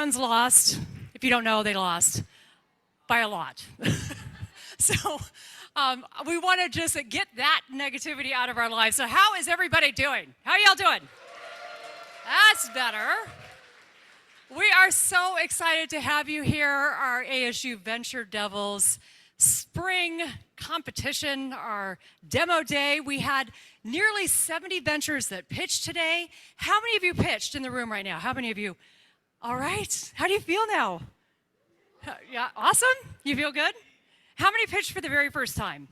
funds lost. If you don't know, they lost by a lot. So we want to just get that negativity out of our lives. So how is everybody doing? How y'all doing? That's better. We are so excited to have you here, our ASU Venture Devils spring competition, our demo day. We had nearly 70 ventures that pitched today. How many of you pitched in the room right now? How many of you? All right. How do you feel now? Yeah, awesome? You feel good? How many pitched for the very first time?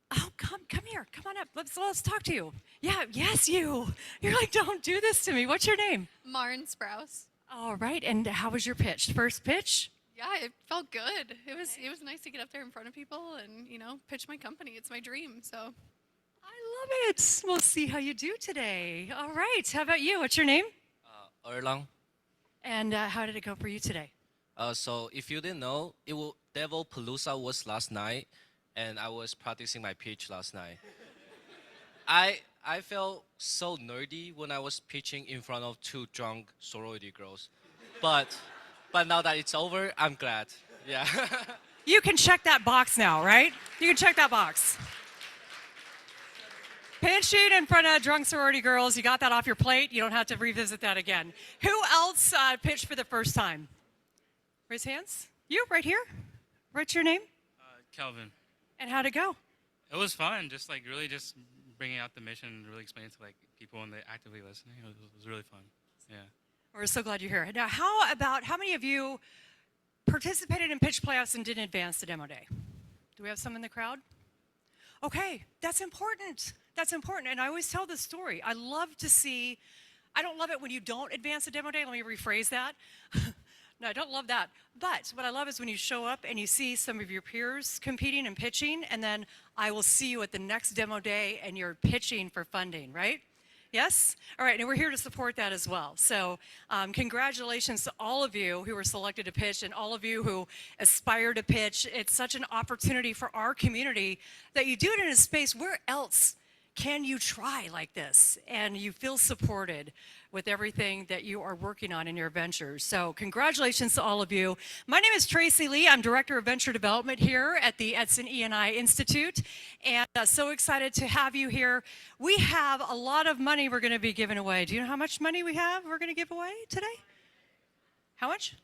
Oh, come here. Come on up. Let's talk to you. Yeah, yes, you. You're like, don't do this to me. What's your name? Maren Sprouse. All right. And how was your pitch? First pitch? Yeah, it felt good. It was nice to get up there in front of people and, pitch my company. It's my dream, so. I love it. We'll see how you do today. All right. How about you? What's your name? Orin. And how did it go for you today? So if you didn't know, Devil Palooza was last night, and I was practicing my pitch last night. I felt so nerdy when I was pitching in front of two drunk sorority girls, but now that it's over, I'm glad. Yeah. You can check that box now, right? You can check that box. Pitching in front of drunk sorority girls, you got that off your plate. You don't have to revisit that again. Who else pitched for the first time? Raise hands. You, right here. What's your name? Kelvin. And how'd it go? It was fun, just bringing out the mission and really explaining to people and they actively listening. It was really fun. Yeah. We're so glad you're here. Now, how many of you participated in pitch playoffs and didn't advance to demo day? Do we have some in the crowd? Okay, that's important. That's important. And I always tell this story. I don't love it when you don't advance to demo day. Let me rephrase that. No, I don't love that. But what I love is when you show up and you see some of your peers competing and pitching, and then I will see you at the next demo day and you're pitching for funding, right? Yes? All right, and we're here to support that as well. So congratulations to all of you who were selected to pitch and all of you who aspire to pitch. It's such an opportunity for our community that you do it in a space. Where else can you try like this and you feel supported with everything that you are working on in your ventures? So congratulations to all of you. My name is Tracy Lee. I'm Director of Venture Development here at the Edson E&I Institute, and so excited to have you here. We have a lot of money we're going to be giving away. Do you know how much money we're going to give away today? How much?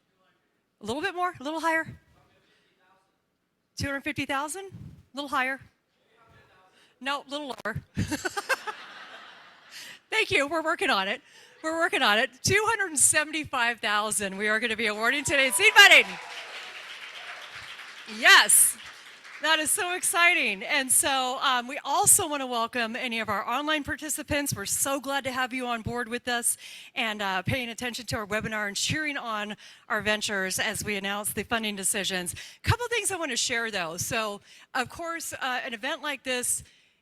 A little bit more? A little higher? 250,000? A little higher? No, a little lower. Thank you. We're working on it. We're working on it. 275,000 we are going to be awarding today. Seed funding. Yes. That is so exciting. And so we also want to welcome any of our online participants. We're so glad to have you on board with us and paying attention to our webinar and cheering on our ventures as we announce the funding decisions. A couple of things I want to share, though. So, of course, an event like this,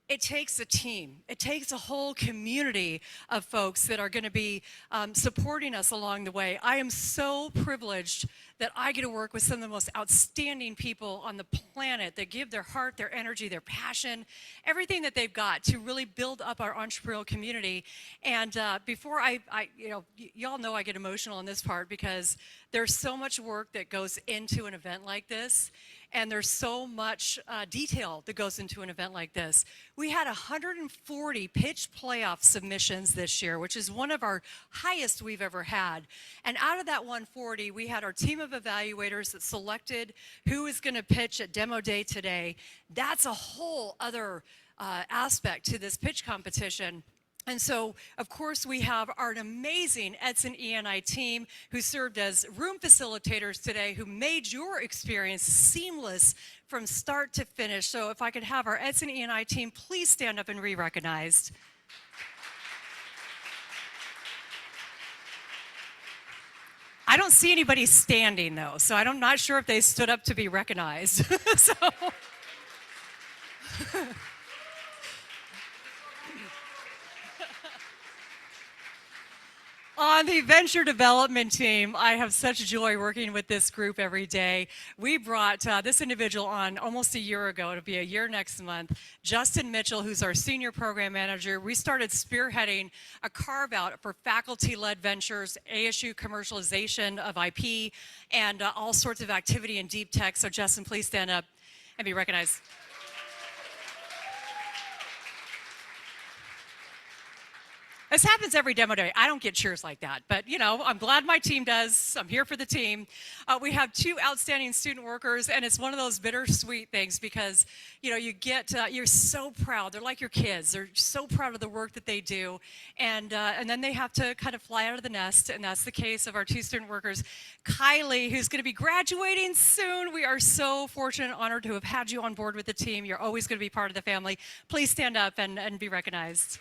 it takes a team. It takes a whole community of folks that are going to be supporting us along the way. I am so privileged that I get to work with some of the most outstanding people on the planet that give their heart, their energy, their passion, everything that they've got to really build up our entrepreneurial community. And before y'all know I get emotional on this part because there's so much work that goes into an event like this. And there's so much detail that goes into an event like this. We had 140 pitch playoff submissions this year, which is one of our highest we've ever had. And out of that 140, we had our team of evaluators that selected who is going to pitch at demo day today. That's a whole other aspect to this pitch competition. And so, of course, we have our amazing Edson E&I team who served as room facilitators today, who made your experience seamless from start to finish. So if I could have our Edson E&I team, please stand up and be recognized. I don't see anybody standing, though, so I'm not sure if they stood up to be recognized. So. On the venture development team, I have such joy working with this group every day. We brought this individual on almost a year ago. It'll be a year next month. Justin Mitchell, who's our senior program manager. We started spearheading a carve out for faculty-led ventures, ASU commercialization of IP, and all sorts of activity in deep tech. So Justin, please stand up and be recognized. This happens every demo day. I don't get cheers like that, but you know, I'm glad my team does. I'm here for the team. We have two outstanding student workers, and it's one of those bittersweet things because you know you get you're so proud. They're like your kids. They're so proud of the work that they do, and then they have to kind of fly out of the nest, and that's the case of our two student workers, Kylie, who's going to be graduating soon. We are so fortunate and honored to have had you on board with the team. You're always going to be part of the family. Please stand up and be recognized.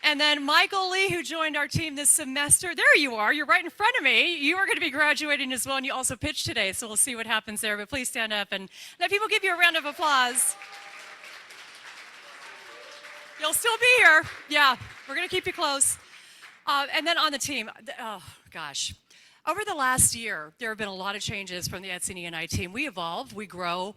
And then Michael Lee, who joined our team this semester. There you are. You're right in front of me. You are going to be graduating as well, and you also pitched today, so we'll see what happens there. But please stand up and let people give you a round of applause. You'll still be here. Yeah, we're going to keep you close. And then on the team, oh, gosh. Over the last year, there have been a lot of changes from the Edson E&I team. We evolve, we grow,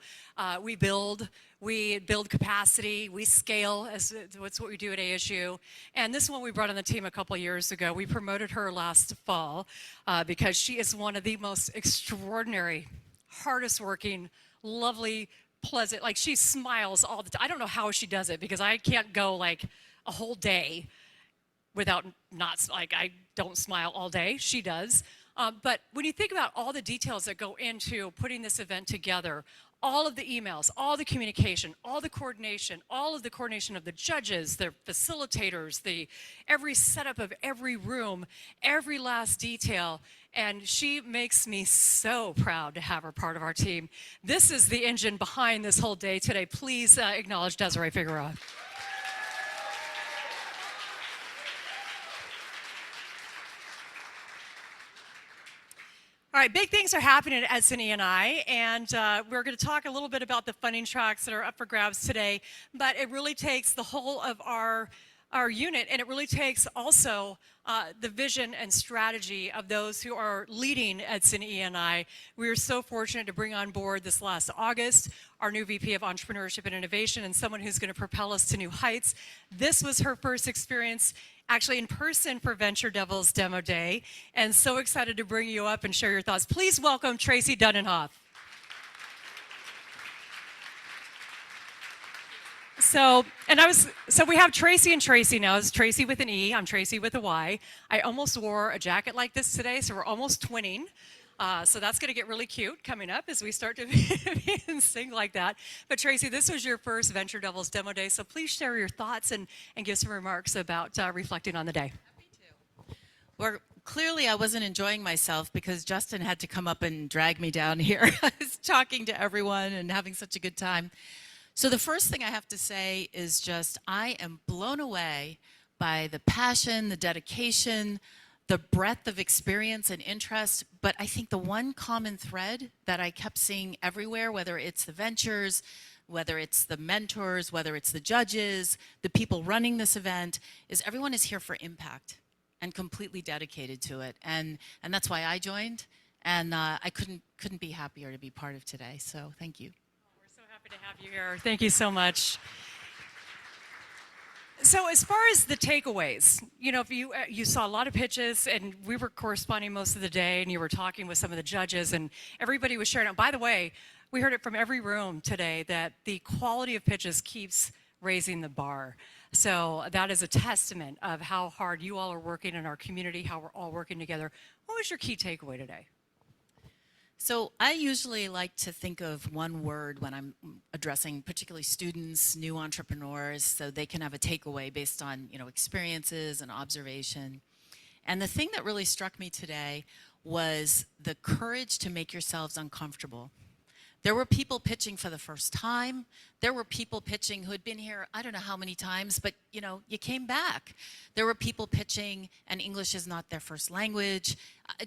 we build capacity, we scale, as that's what we do at ASU. And this one we brought on the team a couple years ago. We promoted her last fall because she is one of the most extraordinary, hardest working, lovely, pleasant, like she smiles all the time. I don't know how she does it because I can't go like a whole day without not, like I don't smile all day. She does. But when you think about all the details that go into putting this event together, all of the emails, all the communication, all the coordination, all of the coordination of the judges, the facilitators, every setup of every room, every last detail, and she makes me so proud to have her part of our team. This is the engine behind this whole day today. Please acknowledge Desiree Figueroa. All right, big things are happening at Edson E&I, and we're going to talk a little bit about the funding tracks that are up for grabs today, but it really takes the whole of our unit, and it really takes also the vision and strategy of those who are leading Edson E&I. We are so fortunate to bring on board this last August our new VP of Entrepreneurship and Innovation and someone who's going to propel us to new heights. This was her first experience actually in person for Venture Devils Demo Day, and so excited to bring you up and share your thoughts. Please welcome Tracy Dunnenhoff. So we have Tracy and Tracy now. It's Tracy with an E. I'm Tracy with a Y. I almost wore a jacket like this today, so we're almost twinning. So that's going to get really cute coming up as we start to sing like that. But Tracy, this was your first Venture Devils Demo Day, so please share your thoughts and give some remarks about reflecting on the day. Happy to. Well, clearly I wasn't enjoying myself because Justin had to come up and drag me down here. I was talking to everyone and having such a good time. So the first thing I have to say is just I am blown away by the passion, the dedication, the breadth of experience and interest, but I think the one common thread that I kept seeing everywhere, whether it's the ventures, whether it's the mentors, whether it's the judges, the people running this event, is everyone is here for impact and completely dedicated to it. And that's why I joined, and I couldn't be happier to be part of today, so thank you. We're so happy to have you here. Thank you so much. So as far as the takeaways, you know, if you saw a lot of pitches, and we were corresponding most of the day, and you were talking with some of the judges, and everybody was sharing. By the way, we heard it from every room today that the quality of pitches keeps raising the bar. So that is a testament of how hard you all are working in our community, how we're all working together. What was your key takeaway today? So I usually like to think of one word when I'm addressing particularly students, new entrepreneurs, so they can have a takeaway based on, you know, experiences and observation. And the thing that really struck me today was the courage to make yourselves uncomfortable. There were people pitching for the first time. There were people pitching who had been here, I don't know how many times, but you know, you came back. There were people pitching and English is not their first language.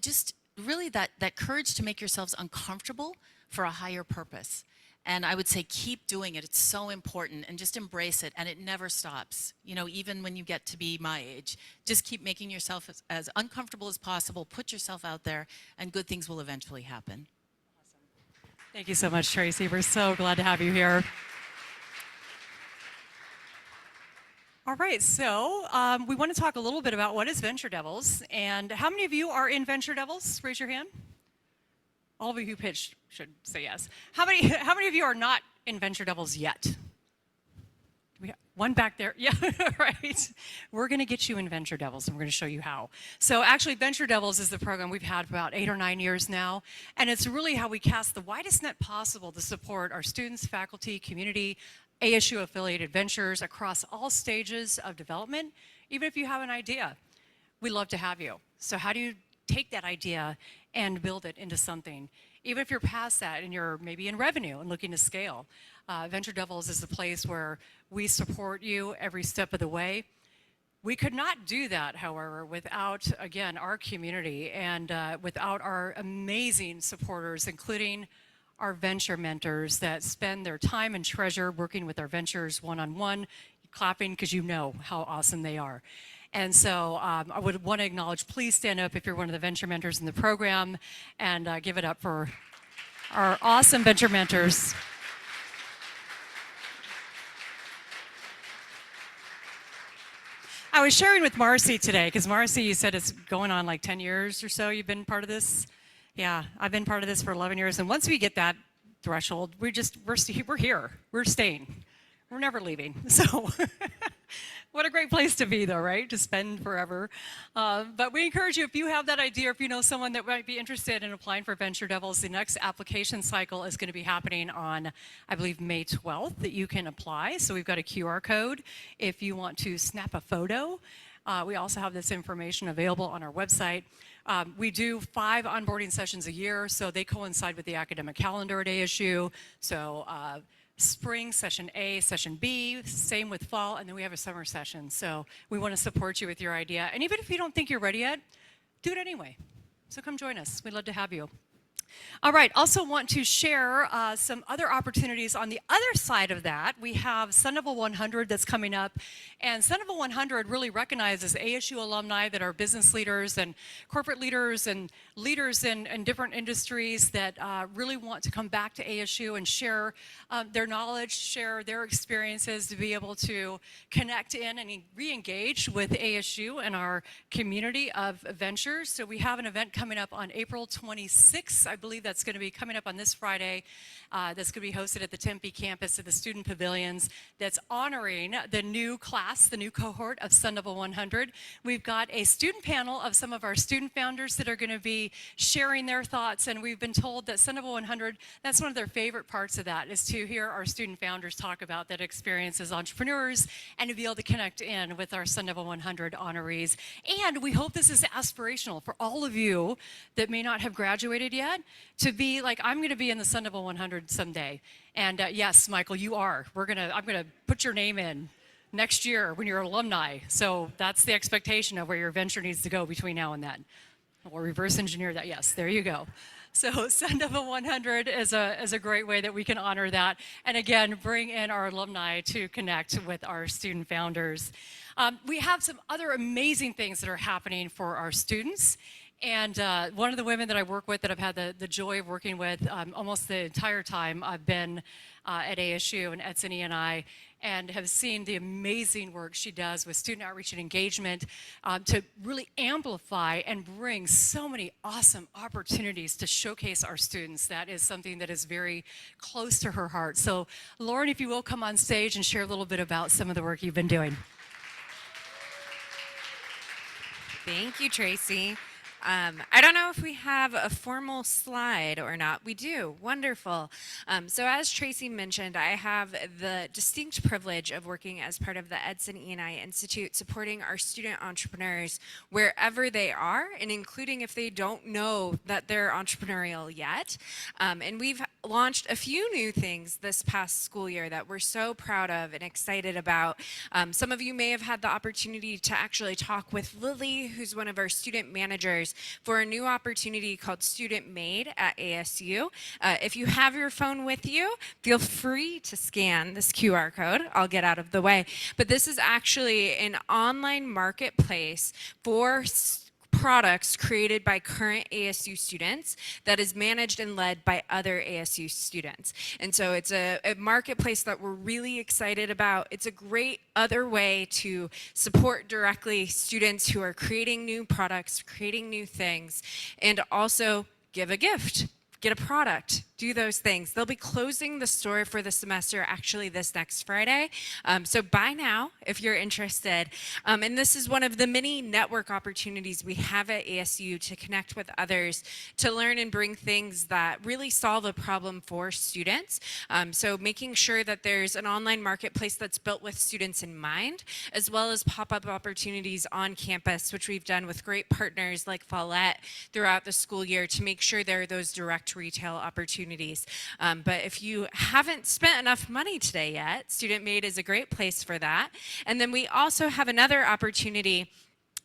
Just really that courage to make yourselves uncomfortable for a higher purpose. And I would say keep doing it. It's so important, and just embrace it, and it never stops. You know, even when you get to be my age, just keep making yourself as uncomfortable as possible, put yourself out there, and good things will eventually happen. Thank you so much, Tracy. We're so glad to have you here. All right, so we want to talk a little bit about what is Venture Devils, and how many of you are in Venture Devils? Raise your hand. All of you who pitched should say yes. How many of you are not in Venture Devils yet? We have one back there. Yeah, right. We're going to get you in Venture Devils, and we're going to show you how. So actually, Venture Devils is the program we've had for about 8 or 9 years now, and it's really how we cast the widest net possible to support our students, faculty, community, ASU-affiliated ventures across all stages of development. Even if you have an idea, we'd love to have you. So how do you take that idea and build it into something? Even if you're past that and you're maybe in revenue and looking to scale, Venture Devils is the place where we support you every step of the way. We could not do that, however, without, again, our community and without our amazing supporters, including our venture mentors that spend their time and treasure working with our ventures one-on-one, clapping because you know how awesome they are. And so I would want to acknowledge, please stand up if you're one of the venture mentors in the program, and give it up for our awesome venture mentors. I was sharing with Marcy today, because Marcy, you said it's going on like 10 years or so you've been part of this. Yeah, I've been part of this for 11 years, and once we get that threshold, we're here. We're staying. We're never leaving. So what a great place to be, though, right? To spend forever. But we encourage you, if you have that idea, or if you know someone that might be interested in applying for Venture Devils, the next application cycle is going to be happening on, I believe, May 12th, that you can apply. So we've got a QR code if you want to snap a photo. We also have this information available on our website. We do 5 onboarding sessions a year, so they coincide with the academic calendar at ASU. So spring, session A, session B, same with fall, and then we have a summer session. So we want to support you with your idea. And even if you don't think you're ready yet, do it anyway. So come join us. We'd love to have you. All right, also want to share some other opportunities on the other side of that. We have Sun Devil 100 that's coming up, and Sun Devil 100 really recognizes ASU alumni that are business leaders and corporate leaders and leaders in different industries that really want to come back to ASU and share their knowledge, share their experiences, to be able to connect in and re-engage with ASU and our community of ventures. So we have an event coming up on April 26th, I believe that's going to be coming up on this Friday. That's going to be hosted at the Tempe campus at the student pavilions, that's honoring the new class, the new cohort of Sun Devil 100. We've got a student panel of some of our student founders that are going to be sharing their thoughts, and we've been told that Sun Devil 100, that's one of their favorite parts of that, is to hear our student founders talk about that experience as entrepreneurs and to be able to connect in with our Sun Devil 100 honorees. And we hope this is aspirational for all of you that may not have graduated yet, to be like, I'm going to be in the Sun Devil 100 someday. And yes, Michael, you are. I'm going to put your name in next year when you're an alumni. So that's the expectation of where your venture needs to go between now and then. We'll reverse engineer that. Yes, there you go. So Sun Devil 100 is a great way that we can honor that. And again, bring in our alumni to connect with our student founders. We have some other amazing things that are happening for our students. And one of the women that I work with, that I've had the joy of working with almost the entire time I've been at ASU, and Edson and I, and have seen the amazing work she does with student outreach and engagement to really amplify and bring so many awesome opportunities to showcase our students. That is something that is very close to her heart. So Lauren, if you will, come on stage and share a little bit about some of the work you've been doing. Thank you, Tracy. I don't know if we have a formal slide or not. We do. Wonderful. So as Tracy mentioned, I have the distinct privilege of working as part of the Edson E&I Institute, supporting our student entrepreneurs wherever they are, and including if they don't know that they're entrepreneurial yet. And we've launched a few new things this past school year that we're so proud of and excited about. Some of you may have had the opportunity to actually talk with Lily, who's one of our student managers, for a new opportunity called Student Made at ASU. If you have your phone with you, feel free to scan this QR code. I'll get out of the way. But this is actually an online marketplace for products created by current ASU students that is managed and led by other ASU students. And so it's a marketplace that we're really excited about. It's a great other way to support directly students who are creating new products, creating new things, and also give a gift. Get a product, do those things. They'll be closing the store for the semester actually this next Friday. So buy now if you're interested. And this is one of the many network opportunities we have at ASU to connect with others, to learn and bring things that really solve a problem for students. So making sure that there's an online marketplace that's built with students in mind, as well as pop-up opportunities on campus, which we've done with great partners like Follett throughout the school year to make sure there are those direct retail opportunities. But if you haven't spent enough money today yet, Student Made is a great place for that. And then we also have another opportunity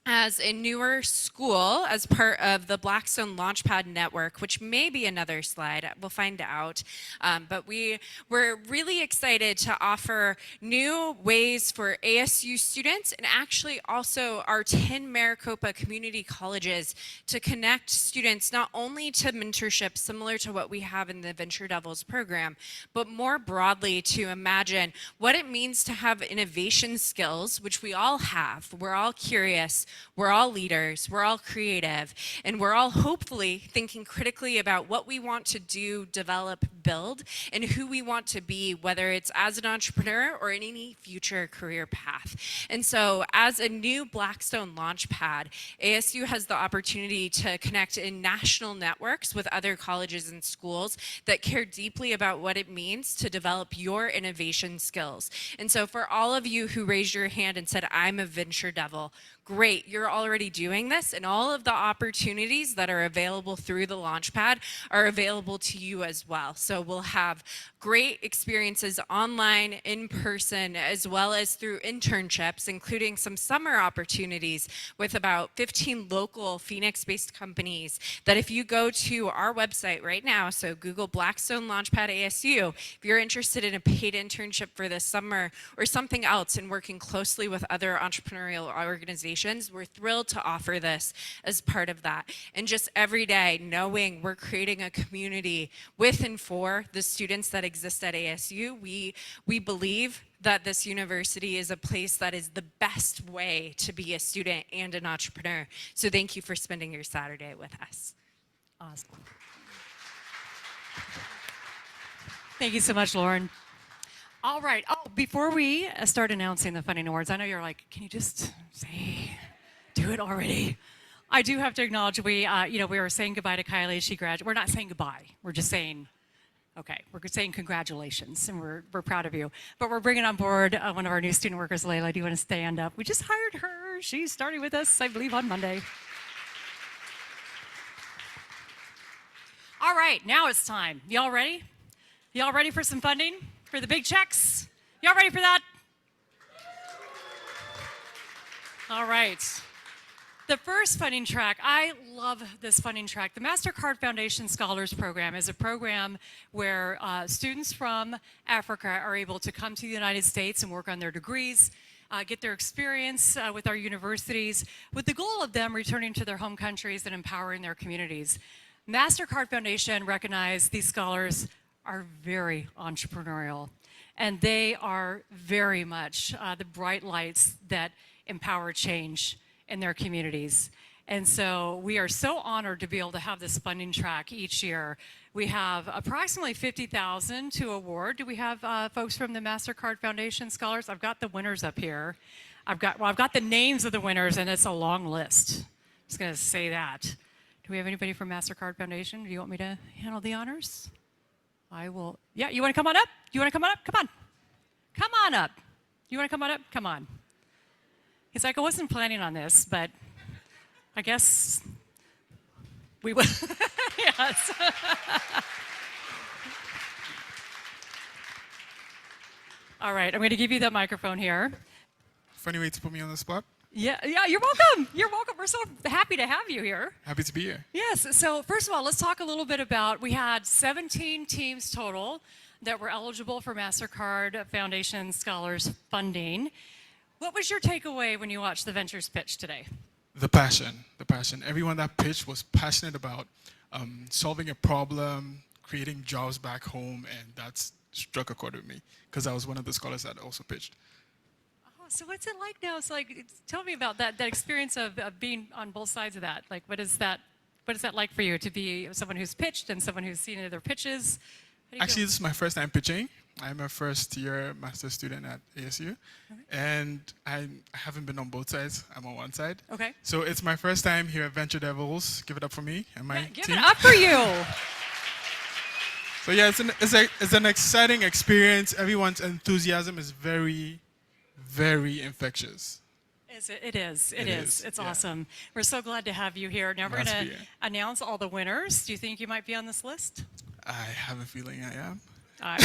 as a newer school as part of the Blackstone Launchpad Network, which may be another slide, we'll find out. But we're really excited to offer new ways for ASU students and actually also our 10 Maricopa community colleges to connect students not only to mentorship similar to what we have in the Venture Devils program, but more broadly to imagine what it means to have innovation skills, which we all have. We're all curious. We're all leaders, we're all creative, and we're all hopefully thinking critically about what we want to do, develop, build, and who we want to be, whether it's as an entrepreneur or in any future career path. And so as a new Blackstone Launchpad, ASU has the opportunity to connect in national networks with other colleges and schools that care deeply about what it means to develop your innovation skills. And so for all of you who raised your hand and said, I'm a Venture Devil, great, you're already doing this, and all of the opportunities that are available through the Launchpad are available to you as well. So we'll have great experiences online, in person, as well as through internships, including some summer opportunities with about 15 local Phoenix-based companies that if you go to our website right now, so Google Blackstone Launchpad ASU, if you're interested in a paid internship for this summer or something else and working closely with other entrepreneurial organizations, we're thrilled to offer this as part of that. And just every day knowing we're creating a community with and for the students that exist at ASU, we believe that this university is a place that is the best way to be a student and an entrepreneur. So thank you for spending your Saturday with us. Awesome. Thank you so much, Lauren. All right. Oh, before we start announcing the funding awards, I know you're like, can you just do it already? I do have to acknowledge we were saying goodbye to Kylie. She graduated. We're not saying goodbye. We're just saying, okay, we're saying congratulations, and we're proud of you. But we're bringing on board one of our new student workers, Layla. Do you want to stand up? We just hired her. She's starting with us, I believe, on Monday. All right, now it's time. Y'all ready? Y'all ready for some funding? For the big checks? Y'all ready for that? All right. The first funding track, I love this funding track. The MasterCard Foundation Scholars Program is a program where students from Africa are able to come to the United States and work on their degrees, get their experience with our universities, with the goal of them returning to their home countries and empowering their communities. MasterCard Foundation recognized these scholars are very entrepreneurial, and they are very much the bright lights that empower change in their communities. And so we are so honored to be able to have this funding track each year. We have approximately $50,000 to award. Do we have folks from the MasterCard Foundation Scholars? I've got the winners up here. I've got the names of the winners, and it's a long list. Just gonna say that. Do we have anybody from MasterCard Foundation? Do you want me to handle the honors? I will. Yeah, you wanna come on up? You wanna come on up? Come on. Come on up. You wanna come on up? Come on. He's like, I wasn't planning on this, but I guess we will. Yes. All right, I'm going to give you that microphone here. Funny way to put me on the spot. Yeah, you're welcome. You're welcome. We're so happy to have you here. Happy to be here. Yes, so first of all, let's talk a little bit about, we had 17 teams total that were eligible for MasterCard Foundation Scholars funding. What was your takeaway when you watched the Ventures pitch today? The passion, the passion. Everyone that pitched was passionate about solving a problem, creating jobs back home, and that's struck a chord with me because I was one of the scholars that also pitched. Oh, so what's it like now? Tell me about that experience of being on both sides of that. Like, what is that like for you to be someone who's pitched and someone who's seen other pitches? How do you Actually, feel? this is my first time pitching. I'm a first-year master's student at ASU, and I haven't been on both sides. I'm on one side. Okay. So it's my first time here at Venture Devils. Give it up for me and my Give team. it up for you. So yeah, it's an exciting experience. Everyone's enthusiasm is very, very infectious. It is. It's yeah. awesome. We're so glad to have you here. Now we're Glad to going be to here. announce all the winners. Do you think you might be on this list? I have a feeling I am. I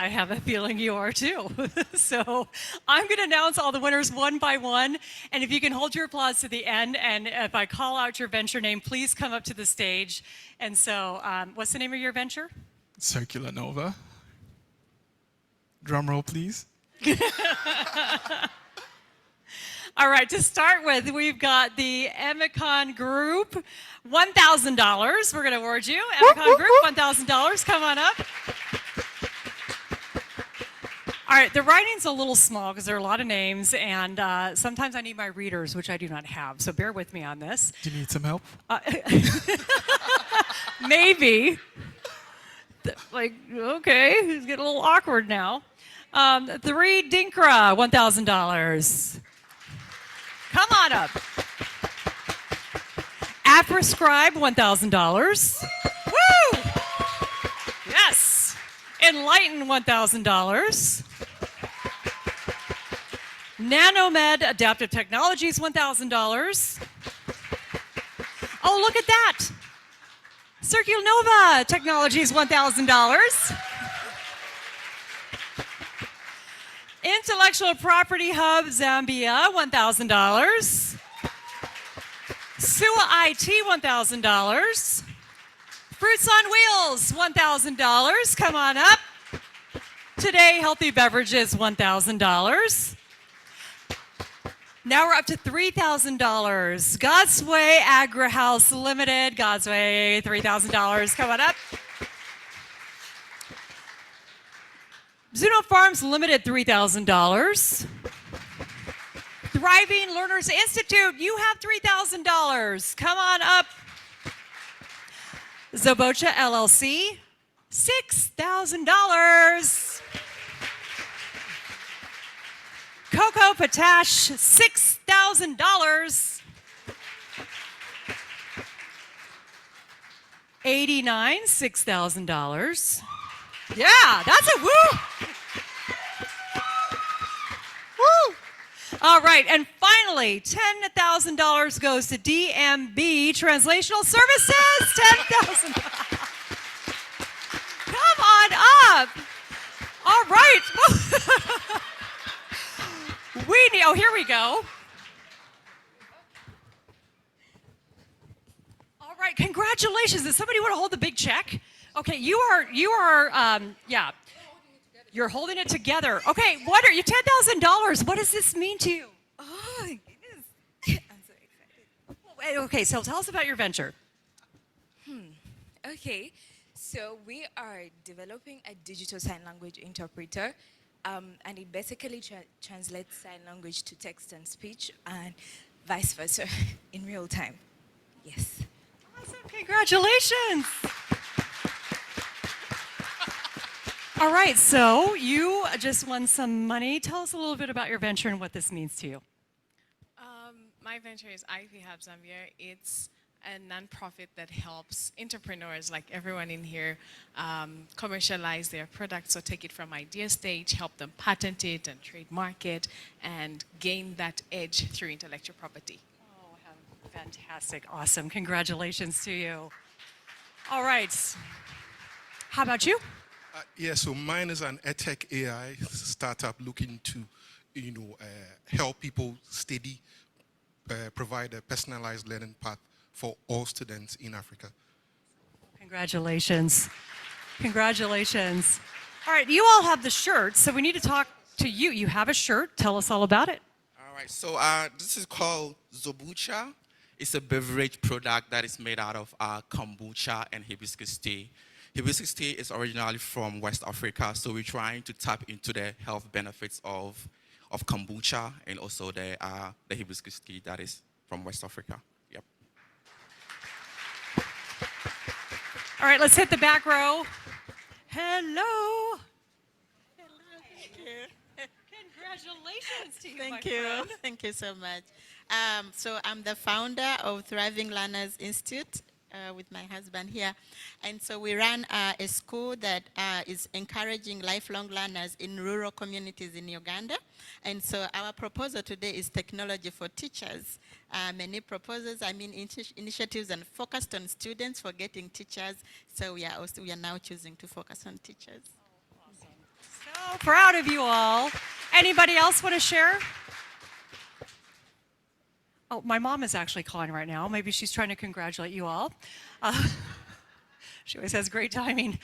have a feeling you are too. So I'm going to announce all the winners one by one. And if you can hold your applause to the end, and if I call out your venture name, please come up to the stage. And so what's the name of your venture? Circular Nova. Drum roll, please. All right, to start with, we've got the Emicon Group, $1,000. We're going to award you. Emicon Group, $1,000. Come on up. All right, the writing's a little small because there are a lot of names, and sometimes I need my readers, which I do not have, so bear with me on this. Do you need some help? Maybe. Like, okay, it's getting a little awkward now. 3 Dinkra, $1,000. Come on up. AppRescribe, $1,000. Woo! Yes. Enlighten, $1,000. Nanomed Adaptive Technologies, $1,000. Oh, look at that. Circular Nova Technologies, $1,000. Intellectual Property Hub Zambia, $1,000. SUA IT, $1,000. Fruits on Wheels, $1,000. Come on up. Today, Healthy Beverages, $1,000. Now we're up to $3,000. God's Way Agri House Limited, God's Way, $3,000. Come on up. Zuno Farms Limited, $3,000. Thriving Learners Institute, you have $3,000. Come on up. Zobocha LLC, $6,000. Cocoa Potash, $6,000. 89, $6,000. Yeah, that's a woo. Woo. All right, and finally, $10,000 goes to DMB Translational Services. $10,000. Come on up. All right. Here we go. All right, congratulations. Does somebody want to hold the big check? Okay, you're holding it together. Okay, what are you, $10,000? What does this mean to you? Oh my goodness. I'm so excited. Okay, so tell us about your venture. Okay, so we are developing a digital sign language interpreter, and it basically translates sign language to text and speech and vice versa in real time. Yes. Awesome, congratulations. All right, so you just won some money. Tell us a little bit about your venture and what this means to you. My venture is IP Hub Zambia. It's a nonprofit that helps entrepreneurs like everyone in here commercialize their products, so take it from idea stage, help them patent it and trademark it, and gain that edge through intellectual property. Oh, fantastic, awesome. Congratulations to you. All right. How about you? Yeah, so mine is an edtech AI startup looking to, help people provide a personalized learning path for all students in Africa. Congratulations. Congratulations. All right, you all have the shirts, so we need to talk to you. You have a shirt. Tell us all about it. All right, so this is called Zobucha. It's a beverage product that is made out of kombucha and hibiscus tea. Hibiscus tea is originally from West Africa, so we're trying to tap into the health benefits of kombucha and also the hibiscus tea that is from West Africa. Yep. All right, let's hit the back row. Hello. Congratulations to you, Thank my you. friend. Thank you so much. So I'm the founder of Thriving Learners Institute with my husband here. And so we run a school that is encouraging lifelong learners in rural communities in Uganda. And so our proposal today is technology for teachers. Many proposals, initiatives and focused on students for getting teachers. So we are now choosing to focus on teachers. So proud of you all. Anybody else want to share? Oh, my mom is actually calling right now. Maybe she's trying to congratulate you all. She always has great timing.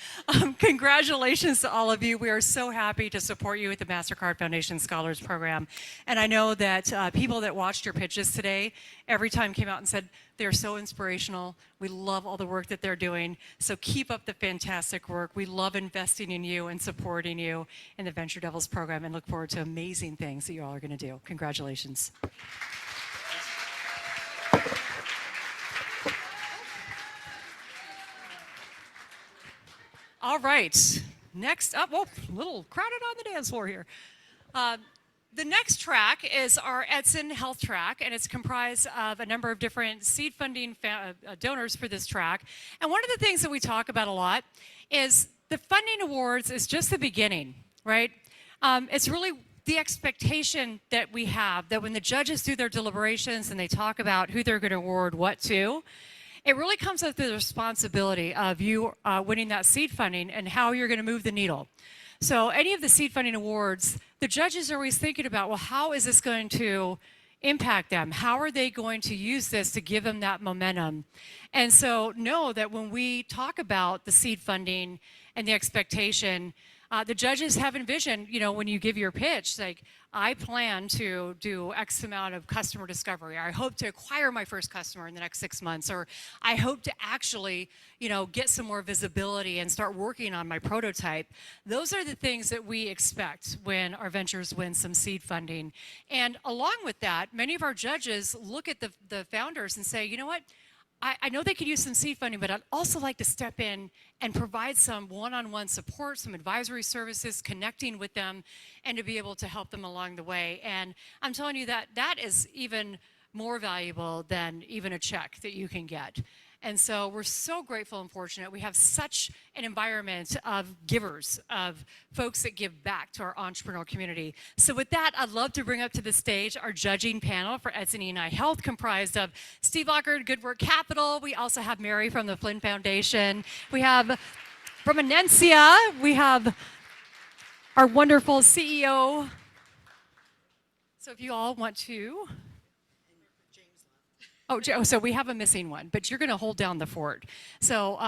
Congratulations to all of you. We are so happy to support you with the MasterCard Foundation Scholars Program. And I know that people that watched your pitches today, every time came out and said, they're so inspirational. We love all the work that they're doing. So keep up the fantastic work. We love investing in you and supporting you in the Venture Devils program and look forward to amazing things that you all are going to do. Congratulations. All right, next up, whoa, a little crowded on the dance floor here. The next track is our Edson Health Track, and it's comprised of a number of different seed funding donors for this track. And one of the things that we talk about a lot is the funding awards is just the beginning, right? It's really the expectation that we have that when the judges do their deliberations and they talk about who they're going to award what to, it really comes with the responsibility of you winning that seed funding and how you're going to move the needle. So any of the seed funding awards, the judges are always thinking about, well, how is this going to impact them? How are they going to use this to give them that momentum? And so know that when we talk about the seed funding and the expectation, the judges have envisioned, when you give your pitch, like, I plan to do X amount of customer discovery. I hope to acquire my first customer in the next 6 months, or I hope to actually, get some more visibility and start working on my prototype. Those are the things that we expect when our ventures win some seed funding. And along with that, many of our judges look at the founders and say, you know what? I know they could use some seed funding, but I'd also like to step in and provide some one-on-one support, some advisory services, connecting with them, and to be able to help them along the way. And I'm telling you that is even more valuable than even a check that you can get. And so we're so grateful and fortunate. We have such an environment of givers, of folks that give back to our entrepreneurial community. So with that, I'd love to bring up to the stage our judging panel for Edson E&I Health, comprised of Steve Lockard, Good Work Capital. We also have Mary from the Flynn Foundation. We have from Anencia, we have our wonderful CEO. So if you all want to. Oh, so we have a missing one, but you're going to hold down the fort. So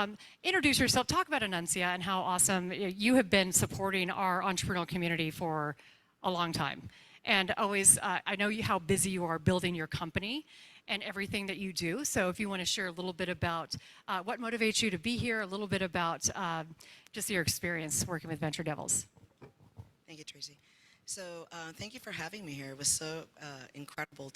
introduce yourself, talk about Anencia and how awesome you have been supporting our entrepreneurial community for a long time. And always, I know how busy you are building your company and everything that you do. So if you want to share a little bit about what motivates you to be here, a little bit about just your experience working with Venture Devils. Thank you, Tracy. So thank you for having me here. It was so incredible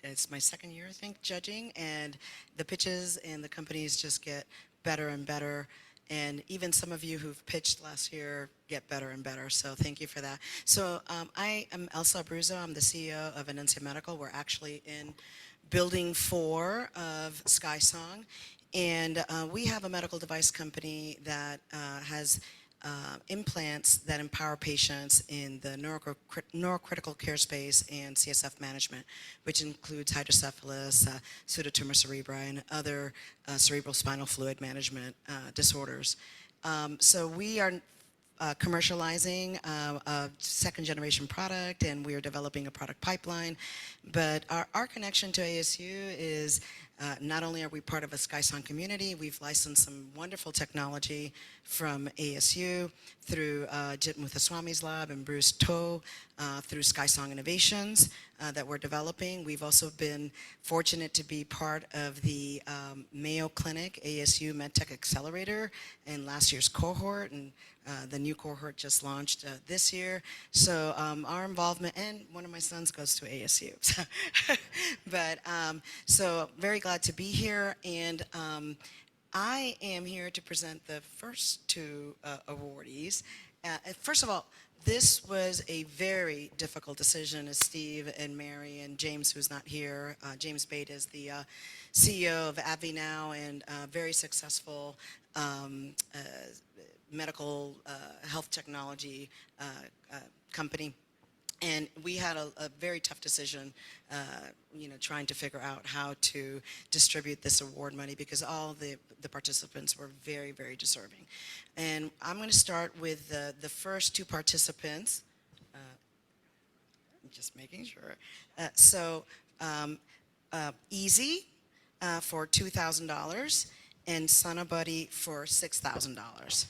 it's my second year, I think, judging, and the pitches and the companies just get better and better. And even some of you who've pitched last year get better and better. So thank you for that. So I am Elsa Abruzzo. I'm the CEO of Anencia Medical. We're actually in building 4 of SkySong. And we have a medical device company that has implants that empower patients in the neurocritical care space and CSF management, which includes hydrocephalus, pseudotumor cerebri, and other cerebral spinal fluid management disorders. So we are commercializing a second generation product, and we are developing a product pipeline. But our connection to ASU is not only are we part of a SkySong community, we've licensed some wonderful technology from ASU through Jit Muthuswami's lab and Bruce Toe through SkySong Innovations that we're developing. We've also been fortunate to be part of the Mayo Clinic ASU MedTech Accelerator in last year's cohort, and the new cohort just launched this year. So our involvement, and one of my sons goes to ASU. But so very glad to be here, and I am here to present the first two awardees. First of all, this was a very difficult decision, as Steve and Mary and James, who's not here. James Bate is the CEO of AbbVie now, and very successful medical health technology company. And we had a very tough decision, trying to figure out how to distribute this award money, because all the participants were very, very deserving. And I'm going to start with the first two participants. Just making sure. Easy for $2,000 and Sunabuddy for $6,000.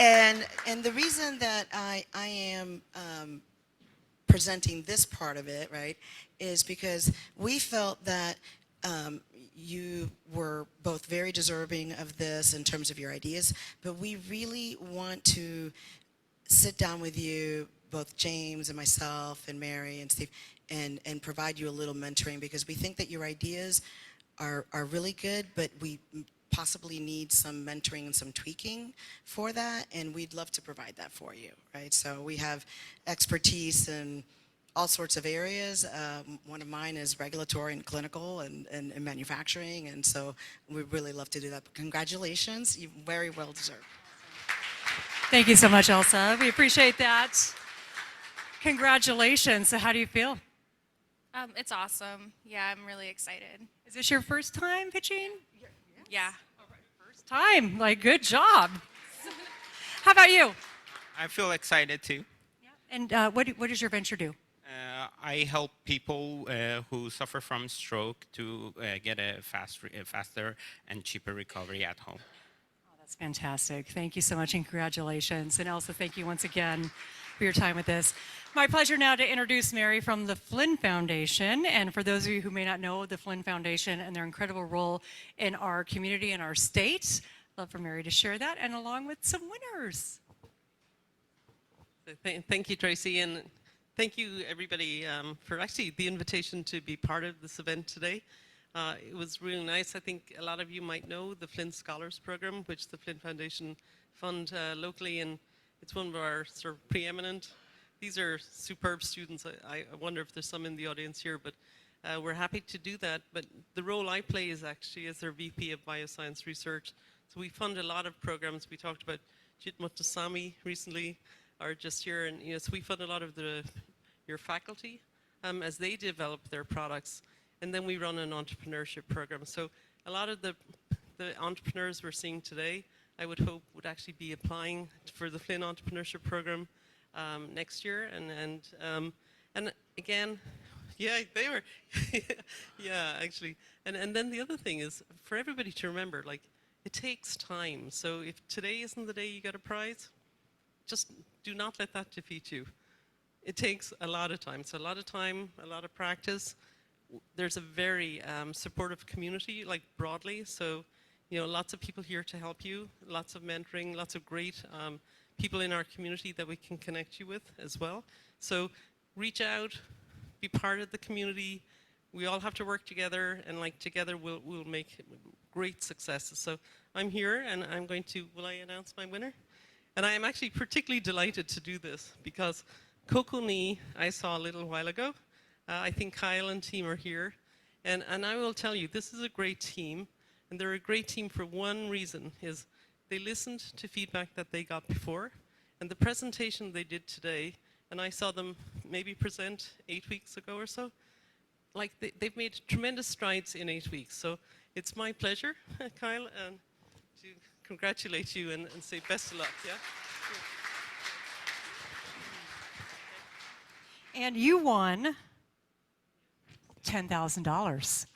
And the reason that I am presenting this part of it, right, is because we felt that you were both very deserving of this in terms of your ideas, but we really want to sit down with you, both James and myself and Mary and Steve, and provide you a little mentoring, because we think that your ideas are really good, but we possibly need some mentoring and some tweaking for that, and we'd love to provide that for you, right? So we have expertise in all sorts of areas. One of mine is regulatory and clinical and manufacturing, and so we'd really love to do that. But congratulations, you very well deserved. Thank you so much, Elsa. We appreciate that. Congratulations. So how do you feel? It's awesome. Yeah, I'm really excited. Is this your first time pitching? Yeah. First time. Like, good job. How about you? I feel excited too. And what does your venture do? I help people who suffer from stroke to get a faster and cheaper recovery at home. Oh, that's fantastic. Thank you so much, and congratulations. And Elsa, thank you once again for your time with this. My pleasure now to introduce Mary from the Flynn Foundation. And for those of you who may not know the Flynn Foundation and their incredible role in our community and our state, I'd love for Mary to share that, and along with some winners. Thank you, Tracy, and thank you, everybody, for actually the invitation to be part of this event today. It was really nice. I think a lot of you might know the Flynn Scholars Program, which the Flynn Foundation fund locally, and it's one of our sort of preeminent. These are superb students. I wonder if there's some in the audience here, but we're happy to do that. But the role I play is actually as their VP of Bioscience Research. So we fund a lot of programs. We talked about Jit Muthuswami recently, or just here, and so we fund a lot of your faculty as they develop their products, and then we run an entrepreneurship program. So a lot of the entrepreneurs we're seeing today, I would hope would actually be applying for the Flynn Entrepreneurship Program next year, and again, yeah, they were, yeah, actually, and then the other thing is for everybody to remember, like, it takes time. So if today isn't the day you get a prize, just do not let that defeat you. It takes a lot of time. So a lot of time, a lot of practice. There's a very supportive community, like broadly. So, lots of people here to help you, lots of mentoring, lots of great people in our community that we can connect you with as well. So reach out, be part of the community. We all have to work together, and together we'll make great successes. So I'm here, and I'm going to, will I announce my winner? And I am actually particularly delighted to do this because Coco Ni I saw a little while ago. I think Kyle and team are here. And I will tell you, this is a great team. And they're a great team for one reason, is they listened to feedback that they got before. And the presentation they did today, and I saw them maybe present 8 weeks ago or so, like they've made tremendous strides in 8 weeks. So it's my pleasure, Kyle, to congratulate you and say best of luck. Yeah. And you won $10,000.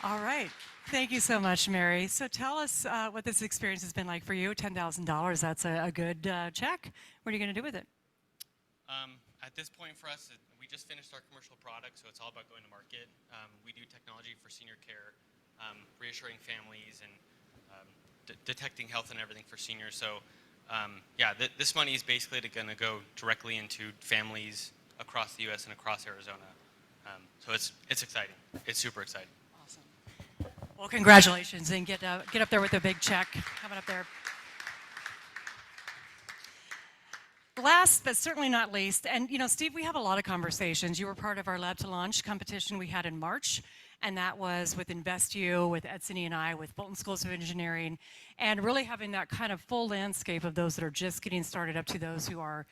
All right. Thank you so much, Mary. So tell us what this experience has been like for you. $10,000, that's a good check. What are you going to do with it? At this point for us, we just finished our commercial product, so it's all about going to market. We do technology for senior care, reassuring families, and detecting health and everything for seniors. So yeah, this money is basically going to go directly into families across the U.S. and across Arizona. So it's exciting. It's super exciting. Awesome. Well, congratulations, and get up there with a big check coming up there. Last, but certainly not least, and you know, Steve, we have a lot of conversations. You were part of our Lab to Launch competition we had in March, and that was with InvestU, with Edson and I, with Bolton Schools of Engineering, and really having that kind of full landscape of those that are just getting started up to those who are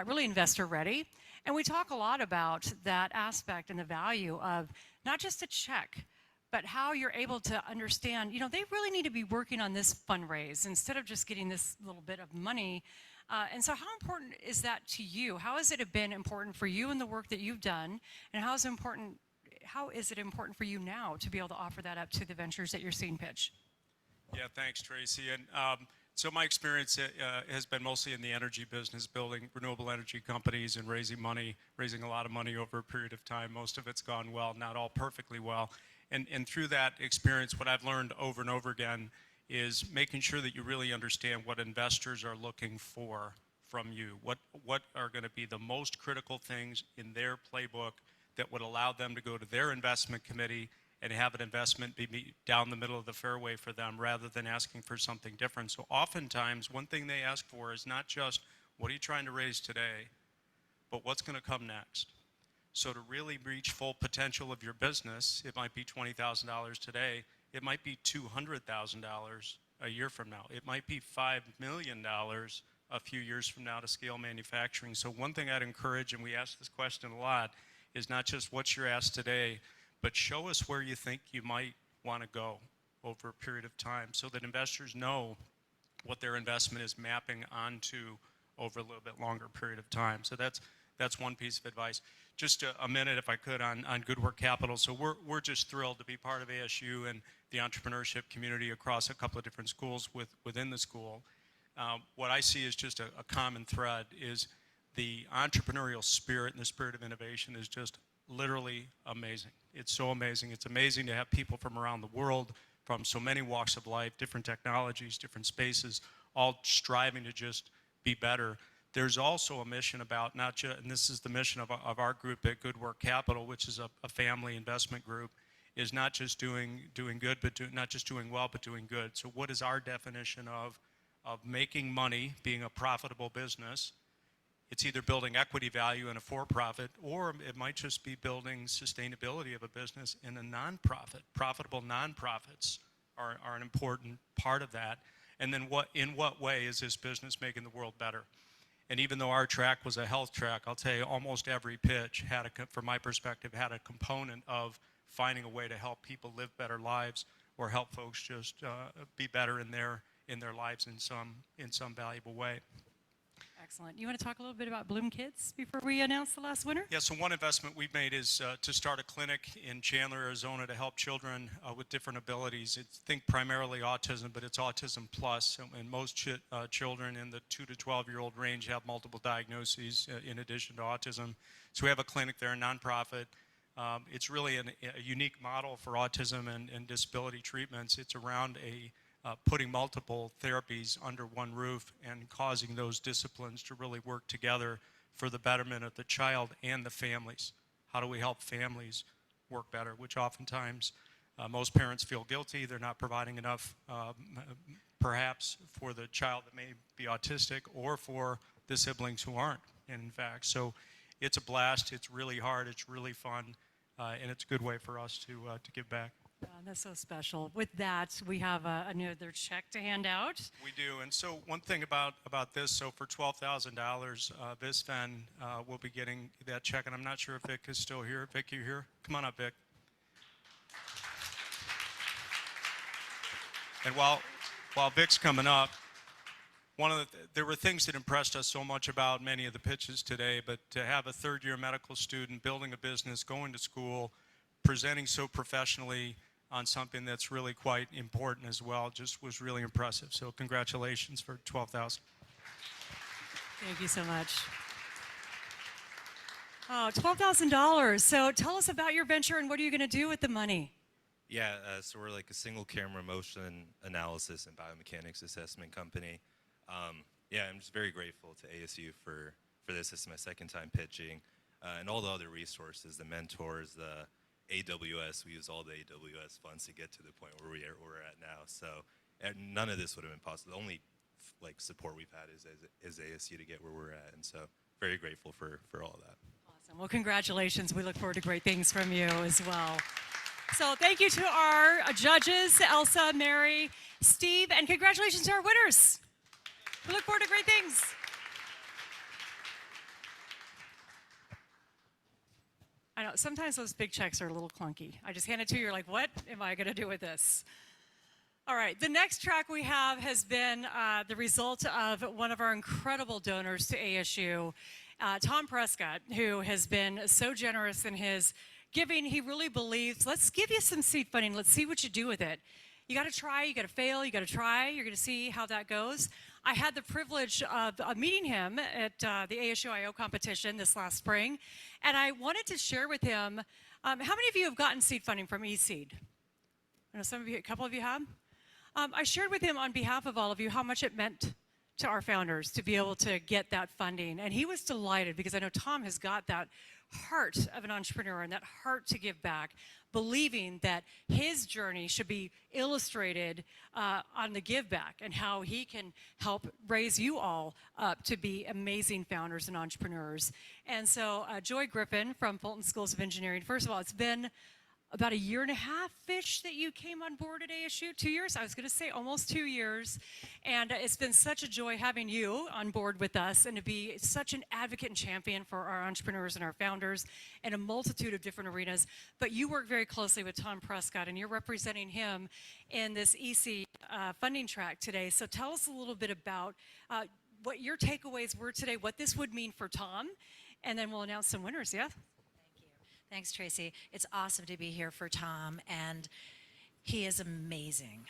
really investor ready. And we talk a lot about that aspect and the value of not just a check, but how you're able to understand, you know, they really need to be working on this fundraise instead of just getting this little bit of money. And so how important is that to you? How has it been important for you in the work that you've done? And how is it important for you now to be able to offer that up to the ventures that you're seeing pitch? Yeah, thanks, Tracy. And so my experience has been mostly in the energy business, building renewable energy companies and raising a lot of money over a period of time. Most of it's gone well, not all perfectly well. And through that experience, what I've learned over and over again is making sure that you really understand what investors are looking for from you. What are going to be the most critical things in their playbook that would allow them to go to their investment committee and have an investment be down the middle of the fairway for them rather than asking for something different. So oftentimes, one thing they ask for is not just, what are you trying to raise today, but what's going to come next? So to really reach full potential of your business, it might be $20,000 today. It might be $200,000 a year from now. It might be $5 million a few years from now to scale manufacturing. So one thing I'd encourage, and we ask this question a lot, is not just what you're asked today, but show us where you think you might want to go over a period of time so that investors know what their investment is mapping onto over a little bit longer period of time. So that's one piece of advice. Just a minute, if I could, on Good Work Capital. So we're just thrilled to be part of ASU and the entrepreneurship community across a couple of different schools within the school. What I see as just a common thread is the entrepreneurial spirit and the spirit of innovation is just literally amazing. It's so amazing. It's amazing to have people from around the world, from so many walks of life, different technologies, different spaces, all striving to just be better. There's also a mission about not just, and this is the mission of our group at Good Work Capital, which is a family investment group, is not just doing good, but not just doing well, but doing good. So what is our definition of making money, being a profitable business? It's either building equity value in a for-profit, or it might just be building sustainability of a business in a nonprofit. Profitable nonprofits are an important part of that. And then in what way is this business making the world better? And even though our track was a health track, I'll tell you, almost every pitch had, from my perspective, had a component of finding a way to help people live better lives or help folks just be better in their lives in some valuable way. Excellent. You want to talk a little bit about Bloom Kids before we announce the last winner? Yeah, so one investment we've made is to start a clinic in Chandler, Arizona to help children with different abilities. Think primarily autism, but it's autism plus, and most children in the 2 to 12-year-old range have multiple diagnoses in addition to autism. So we have a clinic there, a nonprofit. It's really a unique model for autism and disability treatments. It's around putting multiple therapies under one roof and causing those disciplines to really work together for the betterment of the child and the families. How do we help families work better? Which oftentimes most parents feel guilty. They're not providing enough perhaps for the child that may be autistic or for the siblings who aren't, in fact. So it's a blast. It's really hard. It's really fun. And it's a good way for us to give back. That's so special. With that, we have another check to hand out. We do, and so one thing about this, so for $12,000, VisFen will be getting that check, and I'm not sure if Vic is still here. Vic, you here? Come on up, Vic. And while Vic's coming up, there were things that impressed us so much about many of the pitches today, but to have a third-year medical student building a business, going to school, presenting so professionally on something that's really quite important as well, just was really impressive. So congratulations for 12,000. Thank you so much. Oh, $12,000. So tell us about your venture and what are you going to do with the money? Yeah, so we're like a single camera motion analysis and biomechanics assessment company. Yeah, I'm just very grateful to ASU for this. This is my second time pitching. And all the other resources, the mentors, the AWS, we use all the AWS funds to get to the point where we're at now. So none of this would have been possible. The only like support we've had is ASU to get where we're at. And so very grateful for all of that. Awesome. Well, congratulations. We look forward to great things from you as well. So thank you to our judges, Elsa, Mary, Steve, and congratulations to our winners. We look forward to great things. I know, sometimes those big checks are a little clunky. I just hand it to you, you're like, what am I gonna do with this? All right, the next track we have has been the result of one of our incredible donors to ASU, Tom Prescott, who has been so generous in his giving. He really believes, let's give you some seed funding, let's see what you do with it. You gotta try, you gotta fail, you gotta try, you're gonna see how that goes. I had the privilege of meeting him at the ASU I/O competition this last spring, and I wanted to share with him, how many of you have gotten seed funding from eSeed? I know some of you, a couple of you have. I shared with him on behalf of all of you how much it meant to our founders to be able to get that funding, and he was delighted because I know Tom has got that heart of an entrepreneur and that heart to give back, believing that his journey should be illustrated on the give back and how he can help raise you all up to be amazing founders and entrepreneurs. And so Joy Griffin from Fulton Schools of Engineering, first of all, it's been about 1.5 years-ish that you came on board at ASU. 2 years? I was gonna say almost 2 years. And it's been such a joy having you on board with us and to be such an advocate and champion for our entrepreneurs and our founders in a multitude of different arenas. But you work very closely with Tom Prescott and you're representing him in this EC funding track today. So tell us a little bit about what your takeaways were today, what this would mean for Tom, and then we'll announce some winners, yeah? Thanks, Tracy. It's awesome to be here for Tom, and he is amazing.